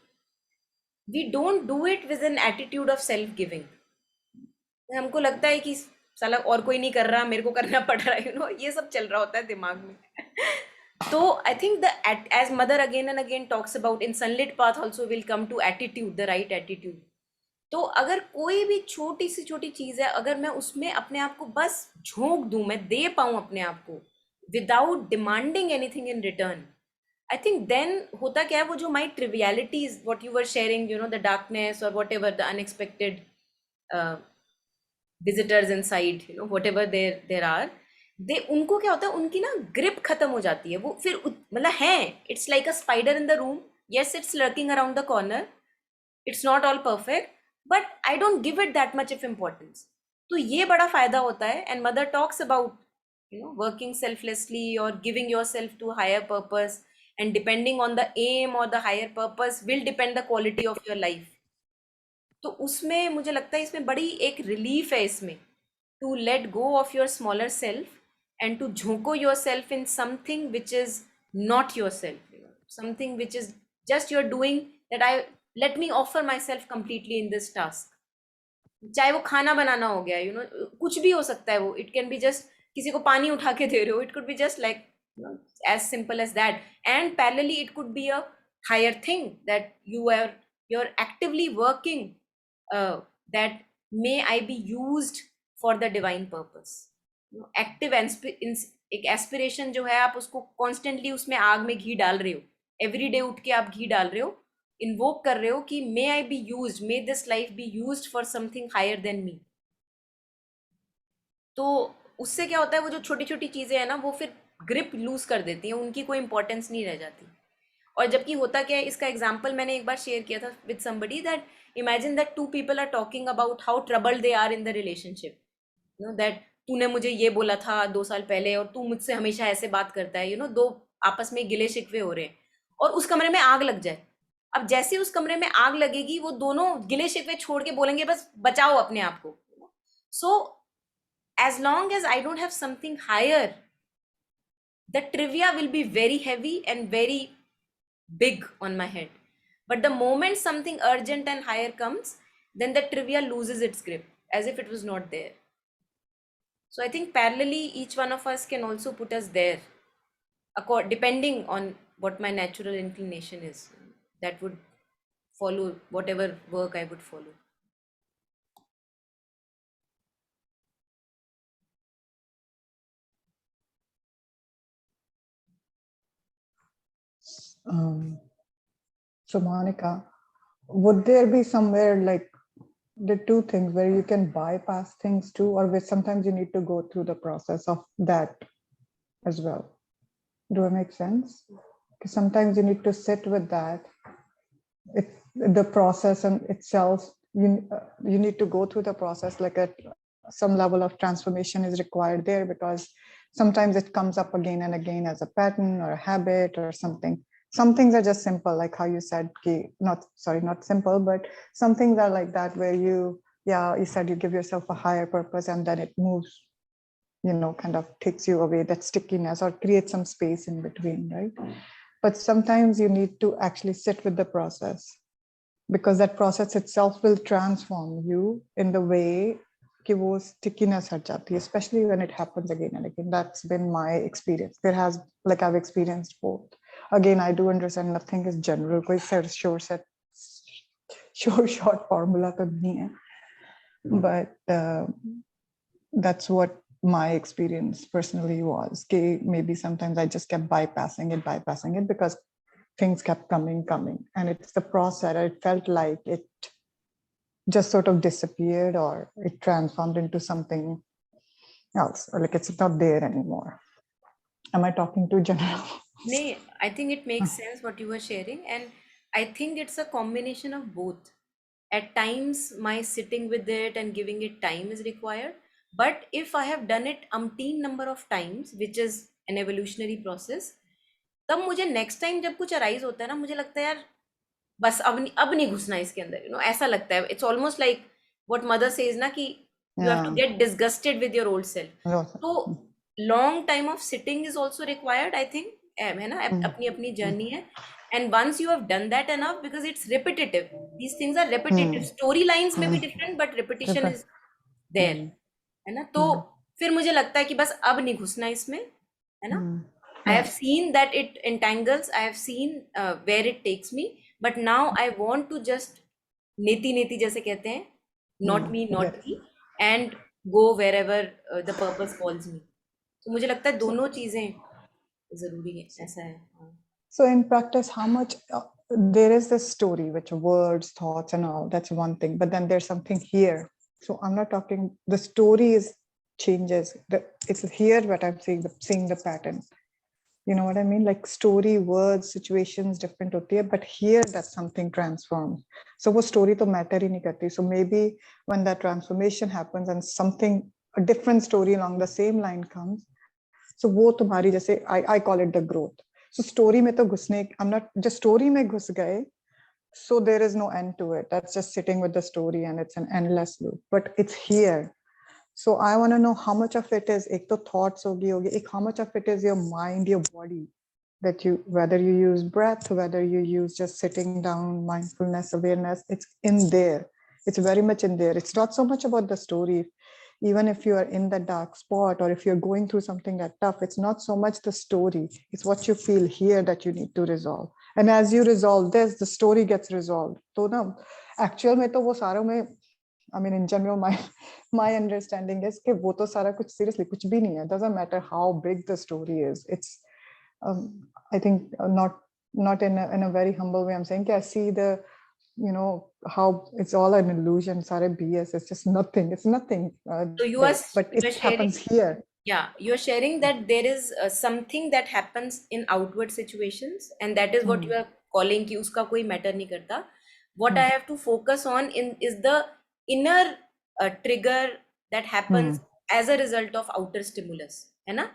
we don't do it with an attitude of self giving. हमको लगता है कि साला और कोई नहीं कर रहा, मेरे को करना पड़ रहा है, you know, ये सब चल रहा होता है दिमाग में. So I think as mother again and again talks about in sunlit path also will come to attitude, the right attitude. तो अगर कोई भी छोटी सी छोटी चीज है, अगर मैं उसमें अपने आप को बस झोंक दूं, मैं दे पाऊं अपने आप को without demanding anything in return, I think then होता क्या है, वो जो my trivialities what you were sharing, you know, the darkness और whatever the unexpected visitors inside, you know, whatever there are, they उनको क्या होता है, उनकी ना ग्रिप खत्म हो जाती है. वो फिर मतलब है, it's like a spider in the room. Yes, it's lurking around the corner, it's not all perfect, but I don't give it that much of importance. तो ये बड़ा फायदा होता है. And mother talks about, you know, working selflessly or giving yourself to higher purpose, and depending on the aim or the higher purpose will depend the quality of your life. तो उसमें मुझे लगता है इसमें बड़ी एक रिलीफ है इसमें, to let go of your smaller self and to झोंको yourself in something which is not yourself, you know, something which is just you're doing, that I let me offer myself completely in this task. चाहे वो खाना बनाना हो गया, you know, कुछ भी हो सकता है वो. इट कैन बी जस्ट किसी को पानी उठा के दे रहे हो, it could be just like as simple as that. And parallelly it could be a higher thing that you're actively working, that may I be used for the divine purpose. Active एक aspiration जो है, आप उसको constantly उसमें आग में घी डाल रहे हो, एवरी डे उठ के आप घी डाल रहे हो, इन्वोक कर रहे हो कि may I be used, may this life be used for something higher than me. तो उससे क्या होता है, वो जो छोटी छोटी चीजें हैं ना, वो फिर ग्रिप लूज कर देती हैं, उनकी कोई इंपॉर्टेंस नहीं रह जाती। और जबकि होता क्या है, इसका एग्जाम्पल मैंने एक बार शेयर किया था with somebody, that imagine that two people are talking about how troubled they are in the relationship, that तूने मुझे ये बोला था 2 साल पहले और तू मुझसे हमेशा ऐसे बात करता है, दो आपस में गिले शिकवे हो रहे हैं, और उस कमरे में आग लग जाए। अब जैसे उस कमरे में आग लगेगी, वो दोनों गिले शिकवे छोड़ के बोलेंगे बस बचाओ अपने आप को। सो as long as I don't have something higher, the trivia will be very heavy and very big on my head. But the moment something urgent and higher comes, then the trivia loses its grip as if it was not there. So I think parallelly, each one of us can also put us there, depending on what my natural inclination is. That would follow whatever work I would follow. So Monica, would there be somewhere like the two things where you can bypass things too, or where sometimes you need to go through the process of that as well? Do it make sense? Because sometimes you need to sit with that. The process and itself, you need to go through the process, like some level of transformation is required there, because sometimes it comes up again and again as a pattern or a habit or something. Some things are just simple, like how you said, not simple, but some things are like that where you said you give yourself a higher purpose and then it moves, kind of takes you away, that stickiness, or creates some space in between, right? But sometimes you need to actually sit with the process, because that process itself will transform you in the way कि वो stickiness हट जाती है, especially when it happens again and again. That's been my experience. I've experienced both. Again, I do understand nothing is general, कोई sure short formula तो नहीं है, but that's what my experience personally was. Maybe sometimes I just kept bypassing it because things kept coming, and it's the process. It felt like it just sort of disappeared, or it transformed into something else, or like it's not there anymore. Am I talking too general? No, I think it makes sense what you were sharing, and I think it's a combination of both. At times, my sitting with it and giving it time is required, but if I have done it umpteen number of times, which is an evolutionary process, तब मुझे next time जब कुछ arise होता है ना, मुझे लगता है यार बस अब नहीं घुसना इसके अंदर, ऐसा लगता है। It's almost like what mother says ना, कि you have to get disgusted with your old self. तो long time of sitting is also required, I think, है ना, अपनी अपनी जर्नी है। And once you have done that enough, because it's repetitive, these things are repetitive, story lines में भी different, but repetition is there, है ना। तो फिर मुझे लगता है कि बस अब नहीं घुसना इसमें, है ना। I have seen that it entangles. I have seen where it takes me, but now I want to just neti neti जैसे कहते हैं, not me, not me, and go wherever the purpose calls me. तो मुझे लगता है दोनों चीजें जरूरी है, ऐसा है। So in practice, how much there is this story, which words, thoughts, and all, that's one thing, but then there's something here. So I'm not talking, the story is changes. It's here what I'm seeing the pattern. You know what I mean? Like story, words, situations different होती है, but here that something transforms. So वो story तो matter ही नहीं करती. So maybe when that transformation happens and something, a different story along the same line comes, so वो तुम्हारी जैसे I call it the growth. So story में तो घुसने, I'm not just story में घुस गए, so there is no end to it. That's just sitting with the story and it's an endless loop. But it's here. So I want to know how much of it is ek to thoughts hogi, how much of it is your mind, your body, that you, whether you use breath, whether you use just sitting down, mindfulness, awareness, it's in there. It's very much in there. It's not so much about the story. Even if you are in the dark spot, or if you're going through something that tough, it's not so much the story. It's what you feel here that you need to resolve. And as you resolve this, the story gets resolved. So now, actual में तो वो सारों में, I mean, in general, my understanding is कि वो तो सारा कुछ seriously कुछ भी नहीं है. Doesn't matter how big the story is. It's, I think, not in a very humble way. I'm saying कि I see the, how it's all an illusion. सारे BS. It's just nothing. It's nothing. So you are But it happens here. Yeah, you're sharing that there is something that happens in outward situations, and that is what you are calling कि उसका कोई matter नहीं करता. What I have to focus on in is the inner trigger that happens as a result of outer stimulus, है ना?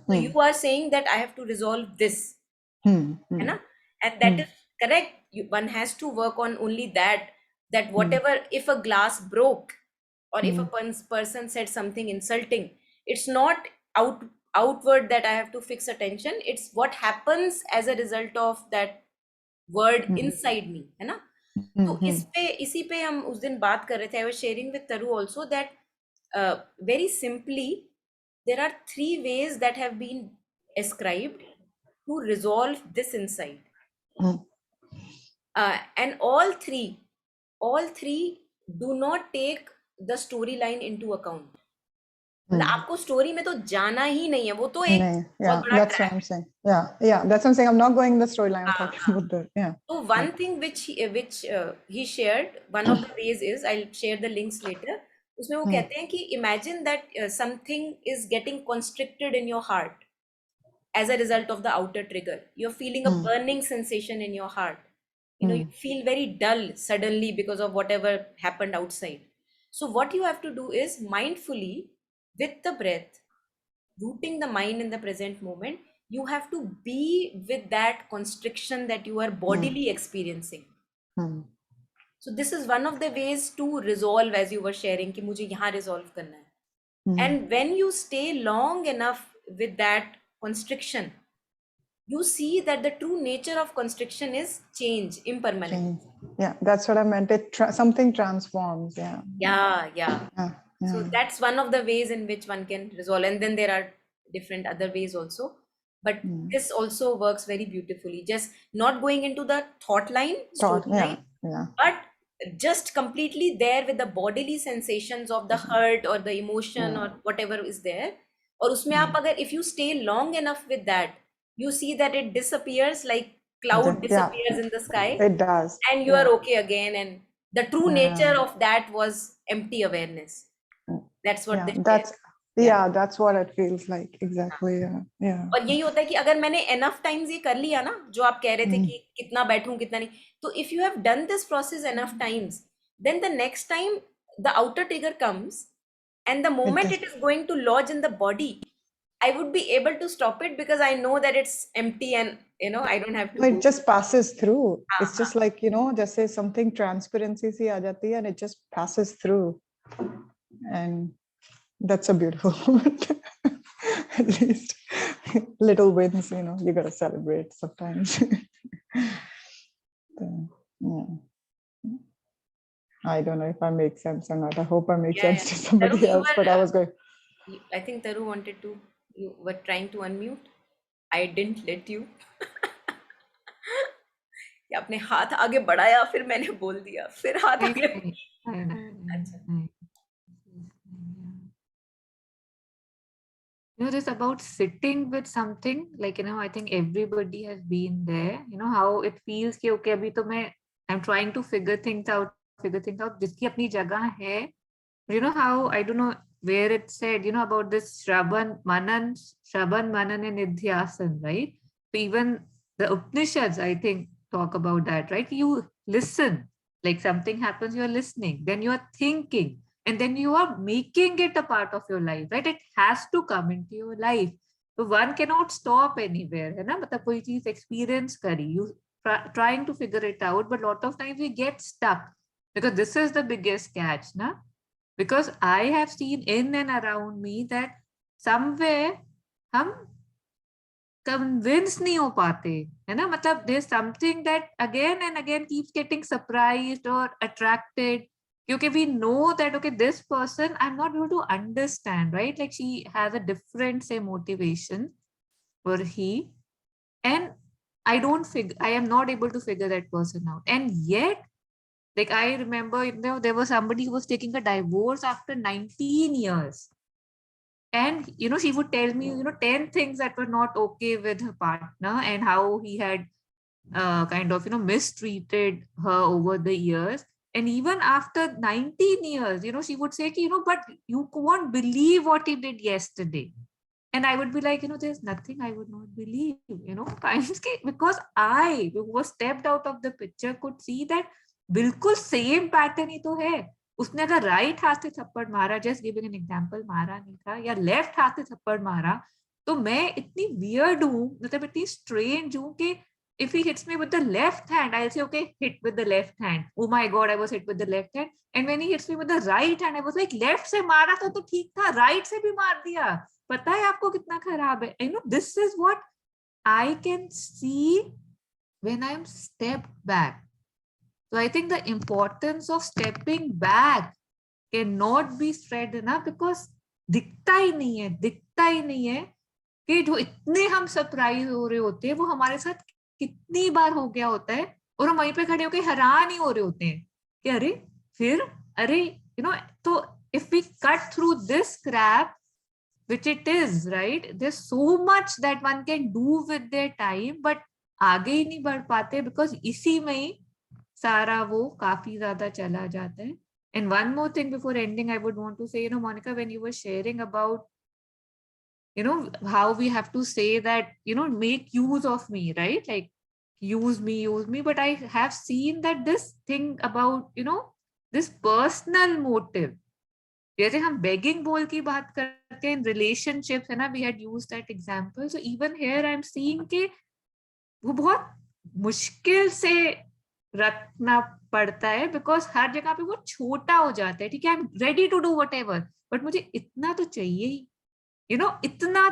So you are saying that I have to resolve this, है ना? And that is correct. One has to work on only that. That whatever, if a glass broke, or if a person said something insulting, it's not outward that I have to fix attention. It's what happens as a result of that word inside me, है ना? तो इसी पे हम उस दिन बात कर रहे थे. I was sharing with Taru also that very simply there are 3 ways that have been ascribed to resolve this inside. And all three do not take the storyline into account. मतलब आपको स्टोरी में तो जाना ही नहीं है, वो तो एक बहुत बड़ा that's what I'm saying. Yeah, that's what I'm saying. I'm not going in the storyline. I'm talking about the So one thing which he shared, one of the ways is, I'll share the links later. उसमें वो कहते हैं कि imagine that something is getting constricted in your heart as a result of the outer trigger. You're feeling a burning sensation in your heart. You feel very dull suddenly because of whatever happened outside. So what you have to do is mindfully, with the breath, rooting the mind in the present moment, you have to be with that constriction that you are bodily experiencing. So this is one of the ways to resolve, as you were sharing, कि मुझे यहाँ resolve करना है. And when you stay long enough with that constriction, you see that the true nature of constriction is change, impermanence. Yeah, that's what I meant. Something transforms. Yeah. So that's one of the ways in which one can resolve. And then there are different other ways also. But this also works very beautifully. Just not going into the thought line, storyline, but just completely there with the bodily sensations of the hurt or the emotion or whatever is there. और उसमें आप अगर, if you stay long enough with that, you see that it disappears like cloud disappears in the sky. It does. And you are okay again. And the true nature of that was empty awareness. That's what they share. That's what it feels like. Exactly. Yeah. और यही होता है कि अगर मैंने enough times ये कर लिया ना, जो आप कह रहे थे कि कितना बैठूं कितना नहीं, तो if you have done this process enough times, then the next time the outer trigger comes and the moment it is going to lodge in the body, I would be able to stop it because I know that it's empty and I don't have to it just passes through. It's just like, just say something transparency si aa jati hai and it just passes through. And that's a beautiful moment. At least little wins, you got to celebrate sometimes. I don't know if I make sense or not. I hope I make sense to somebody Taru, else, but I was going. I think Taru wanted to, you were trying to unmute. I didn't let you. आपने हाथ आगे बढ़ाया, फिर मैंने बोल दिया, फिर हाथ आगे. अच्छा. This about sitting with something, like, I think everybody has been there, how it feels कि okay, अभी तो I'm trying to figure things out, जिसकी अपनी जगह है. How, I don't know where it said, about this Shravan, Manan and Nidhyasan, right? So even the Upanishads, I think, talk about that, right? You listen, like something happens, you're listening, then you're thinking, and then you are making it a part of your life, right? It has to come into your life. So one cannot stop anywhere, है ना? मतलब कोई चीज experience करी, you trying to figure it out, but a lot of times we get stuck because this is the biggest catch, na? Because I have seen in and around me that somewhere हम convince नहीं हो पाते, है ना? मतलब there's something that again and again keeps getting surprised or attracted. Because we know that, okay, this person, I'm not able to understand, right? Like she has a different, say, motivation, or he, and I am not able to figure that person out. And yet, like I remember, there was somebody who was taking a divorce after 19 years. And, she would tell me, 10 things that were not okay with her partner and how he had kind of, mistreated her over the years. And even after 19 years, she would say, but you won't believe what he did yesterday. And I would be like, there's nothing I would not believe, because I, who was stepped out of the picture, could see that बिल्कुल same pattern ही तो है. उसने अगर right हाथ से थप्पड़ मारा, just giving an example, मारा नहीं था, या लेफ्ट हाथ से थप्पड़ मारा, तो मैं इतनी वियर्ड हूँ, मतलब इतनी स्ट्रेंज हूँ कि if he hits me with the left hand, I'll say, okay, hit with the left hand. Oh my God, I was hit with the left hand. And when he hits me with the right hand, I was like, left से मारा था तो ठीक था, right से भी मार दिया. पता है आपको कितना खराब है? This is what I can see when I'm stepped back. So I think the importance of stepping back cannot be stressed enough, because दिखता ही नहीं है कि जो इतने हम सरप्राइज हो रहे होते हैं वो हमारे साथ कितनी बार हो गया होता है, और हम वहीं पे खड़े होकर हैरान ही हो रहे होते हैं कि अरे फिर अरे तो if we cut through this crap, which it is, right, there's so much that one can do with their time, but आगे ही नहीं बढ़ पाते because इसी में ही सारा वो काफी ज्यादा चला जाता है. And one more thing before ending, I would want to say, Monica, when you were sharing about how we have to say that, make use of me, right? Like use me. But I have seen that this thing about, this personal motive, जैसे हम begging bowl की बात करते हैं in relationships, है ना, we had used that example. So even here I'm seeing कि वो बहुत मुश्किल से रखना पड़ता है, because हर जगह पे वो छोटा हो जाता है. ठीक है, I'm ready to do whatever, but मुझे इतना तो चाहिए ही, इतना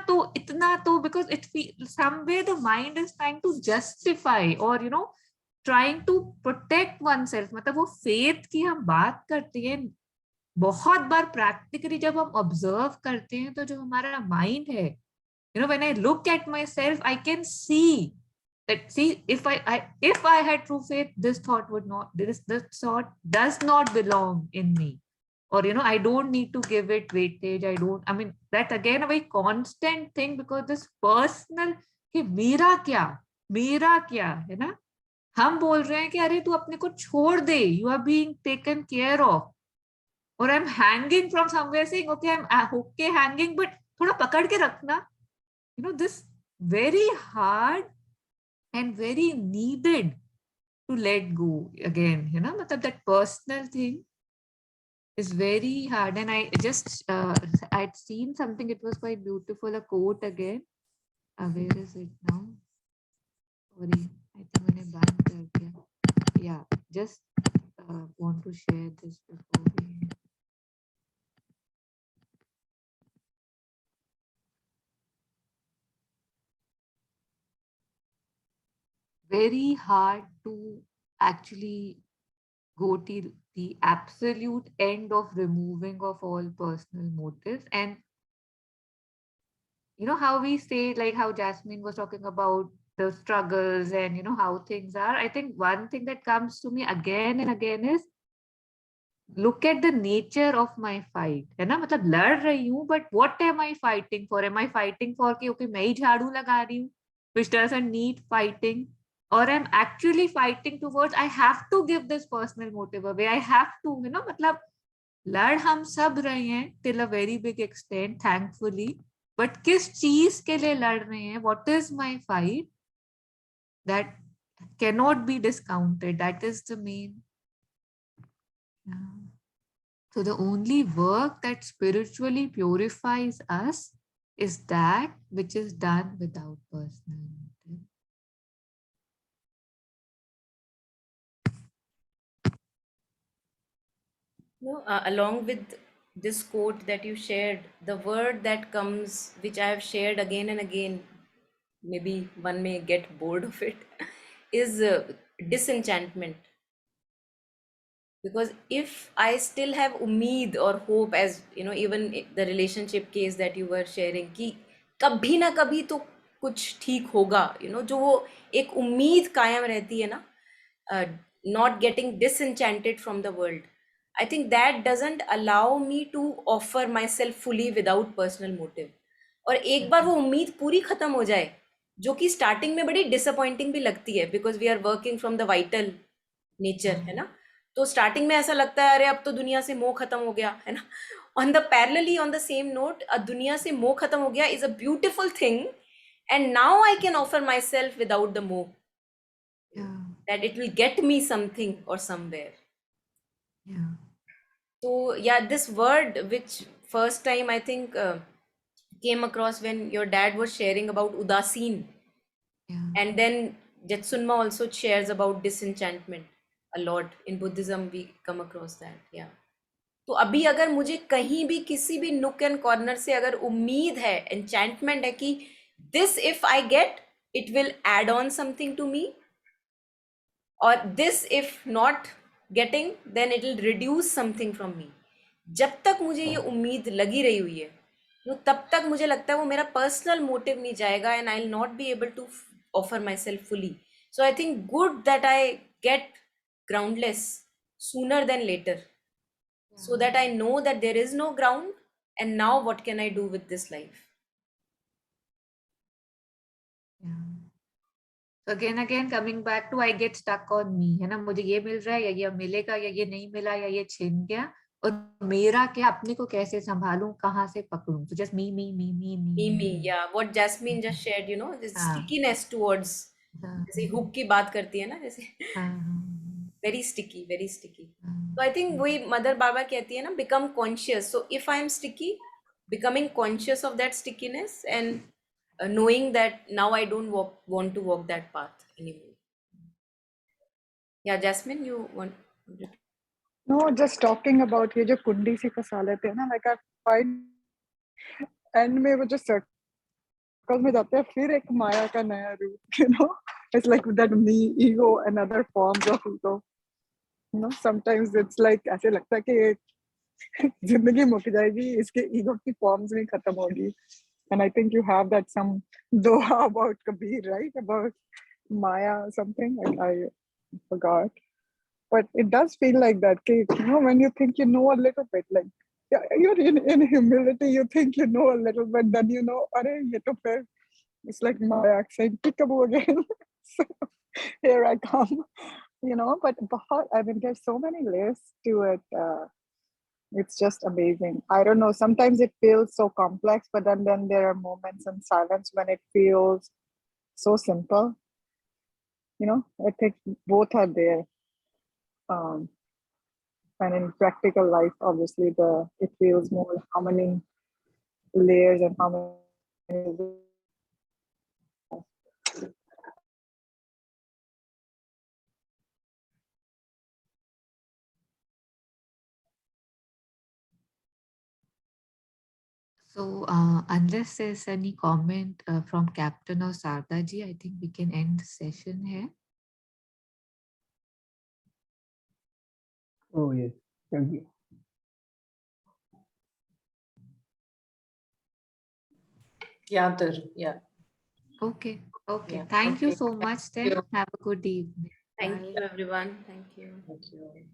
तो because it feels somewhere the mind is trying to justify or trying to protect oneself. मतलब वो faith की हम बात करते हैं, बहुत बार practically जब हम observe करते हैं तो जो हमारा mind है, when I look at myself, I can see that, see, if I had true faith, this thought thought does not belong in me. Or I don't need to give it weightage. That's again a very constant thing, because this personal कि मेरा क्या है ना, हम बोल रहे हैं कि अरे तू अपने को छोड़ दे, you are being taken care of. Or I'm hanging from somewhere saying, okay, I'm okay hanging, but थोड़ा पकड़ के रखना. This very hard and very needed to let go again, मतलब that personal thing is very hard. And I just I'd seen something, it was quite beautiful, a quote again. Where is it now? Sorry, I think मैंने बंद कर दिया. Yeah, just want to share this before we. Very hard to actually go to the absolute end of removing of all personal motives. And how we say, like how Jasmine was talking about the struggles and how things are, I think one thing that comes to me again and again is look at the nature of my fight, है ना, मतलब लड़ रही हूँ, but what am I fighting for? Am I fighting for कि okay मैं ही झाड़ू लगा रही हूँ, which doesn't need fighting, or I'm actually fighting towards I have to give this personal motive away, I have to, मतलब लड़ हम सब रहे हैं till a very big extent, thankfully, but किस चीज के लिए लड़ रहे हैं, what is my fight, that cannot be discounted. That is the main. So the only work that spiritually purifies us is that which is done without personal motive. Along with this quote that you shared, the word that comes, which I have shared again and again, maybe one may get bored of it, is disenchantment. Because if I still have ummeed or hope, as even the relationship case that you were sharing, कि कभी ना कभी तो कुछ ठीक होगा, जो वो एक उम्मीद कायम रहती है ना, not getting disenchanted from the world, I think that doesn't allow me to offer myself fully without personal motive. और एक बार वो उम्मीद पूरी खत्म हो जाए, जो कि स्टार्टिंग में बड़ी डिसअपॉइंटिंग भी लगती है, because we are working from the vital nature, है ना, तो स्टार्टिंग में ऐसा लगता है अरे अब तो दुनिया से मोह खत्म हो गया, है ना, on the parallelly, on the same note, a दुनिया से मोह खत्म हो गया is a beautiful thing, and now I can offer myself without the moh, Yeah. that it will get me something or somewhere. Yeah. So yeah, this word which first time I think came across when your dad was sharing about udasin, Yeah. and then Jetsunma also shares about disenchantment a lot. In Buddhism we come across that. Yeah. तो अभी अगर मुझे कहीं भी किसी भी नुक and corner से अगर उम्मीद है, एन्चैंटमेंट है कि this if I get it will add on something to me, और this if not getting then it will reduce something from me, जब तक मुझे ये उम्मीद लगी रही हुई है, तो तब तक मुझे लगता है वो मेरा पर्सनल मोटिव नहीं जाएगा, and I will not be able to offer myself fully. So I think good that I get groundless sooner than later, so that I know that there is no ground, and now what can I do with this life? Yeah. So again coming back to I get stuck on me, है ना, मुझे ये मिल रहा है या ये मिलेगा या ये नहीं मिला या ये छिन गया, और मेरा क्या, अपने को कैसे संभालूं, कहाँ से पकड़ूं, तो just Me, yeah, what Jasmine just shared, you know, this हाँ stickiness towards, हाँ जैसे हुक की बात करती है ना, जैसे हाँ very sticky, very sticky. हाँ So I think वही मदर बाबा कहती है ना, become conscious. So if I am sticky, becoming conscious of that stickiness, and knowing that now I don't want to walk that path anymore. Yeah, Jasmine, you want? No, just talking about ये जो कुंडी सी फंसा लेते हैं ना, like I find end में वो जो circles में जाते हैं, फिर एक माया का नया रूप, you know, it's like that me, ego, and other forms of ego, you know, sometimes it's like ऐसे लगता है कि जिंदगी मुक जाएगी, इसके ego की forms नहीं खत्म होगी. And I think you have that some doha about Kabir, right? About Maya or something. I forgot. But it does feel like that. You know, when you think you know a little bit, like yeah, you're in humility, you think you know a little bit, then you know, Are, ye to fir, it's like Maya saying, peekaboo again. So here I come, you know. But I mean, there's so many layers to it. It's just amazing. I don't know. Sometimes it feels so complex, but then there are moments in silence when it feels so simple. You know, I think both are there. And in practical life, obviously, it feels more how many layers and how many. So unless there's any comment from Captain or Sarda ji, I think we can end the session here. Oh, yes. Thank you. Yeah, yeah. Okay. Yeah. Thank you Okay. so much then. you. Have a good evening. Thank Bye. you, everyone. Thank you. Thank you.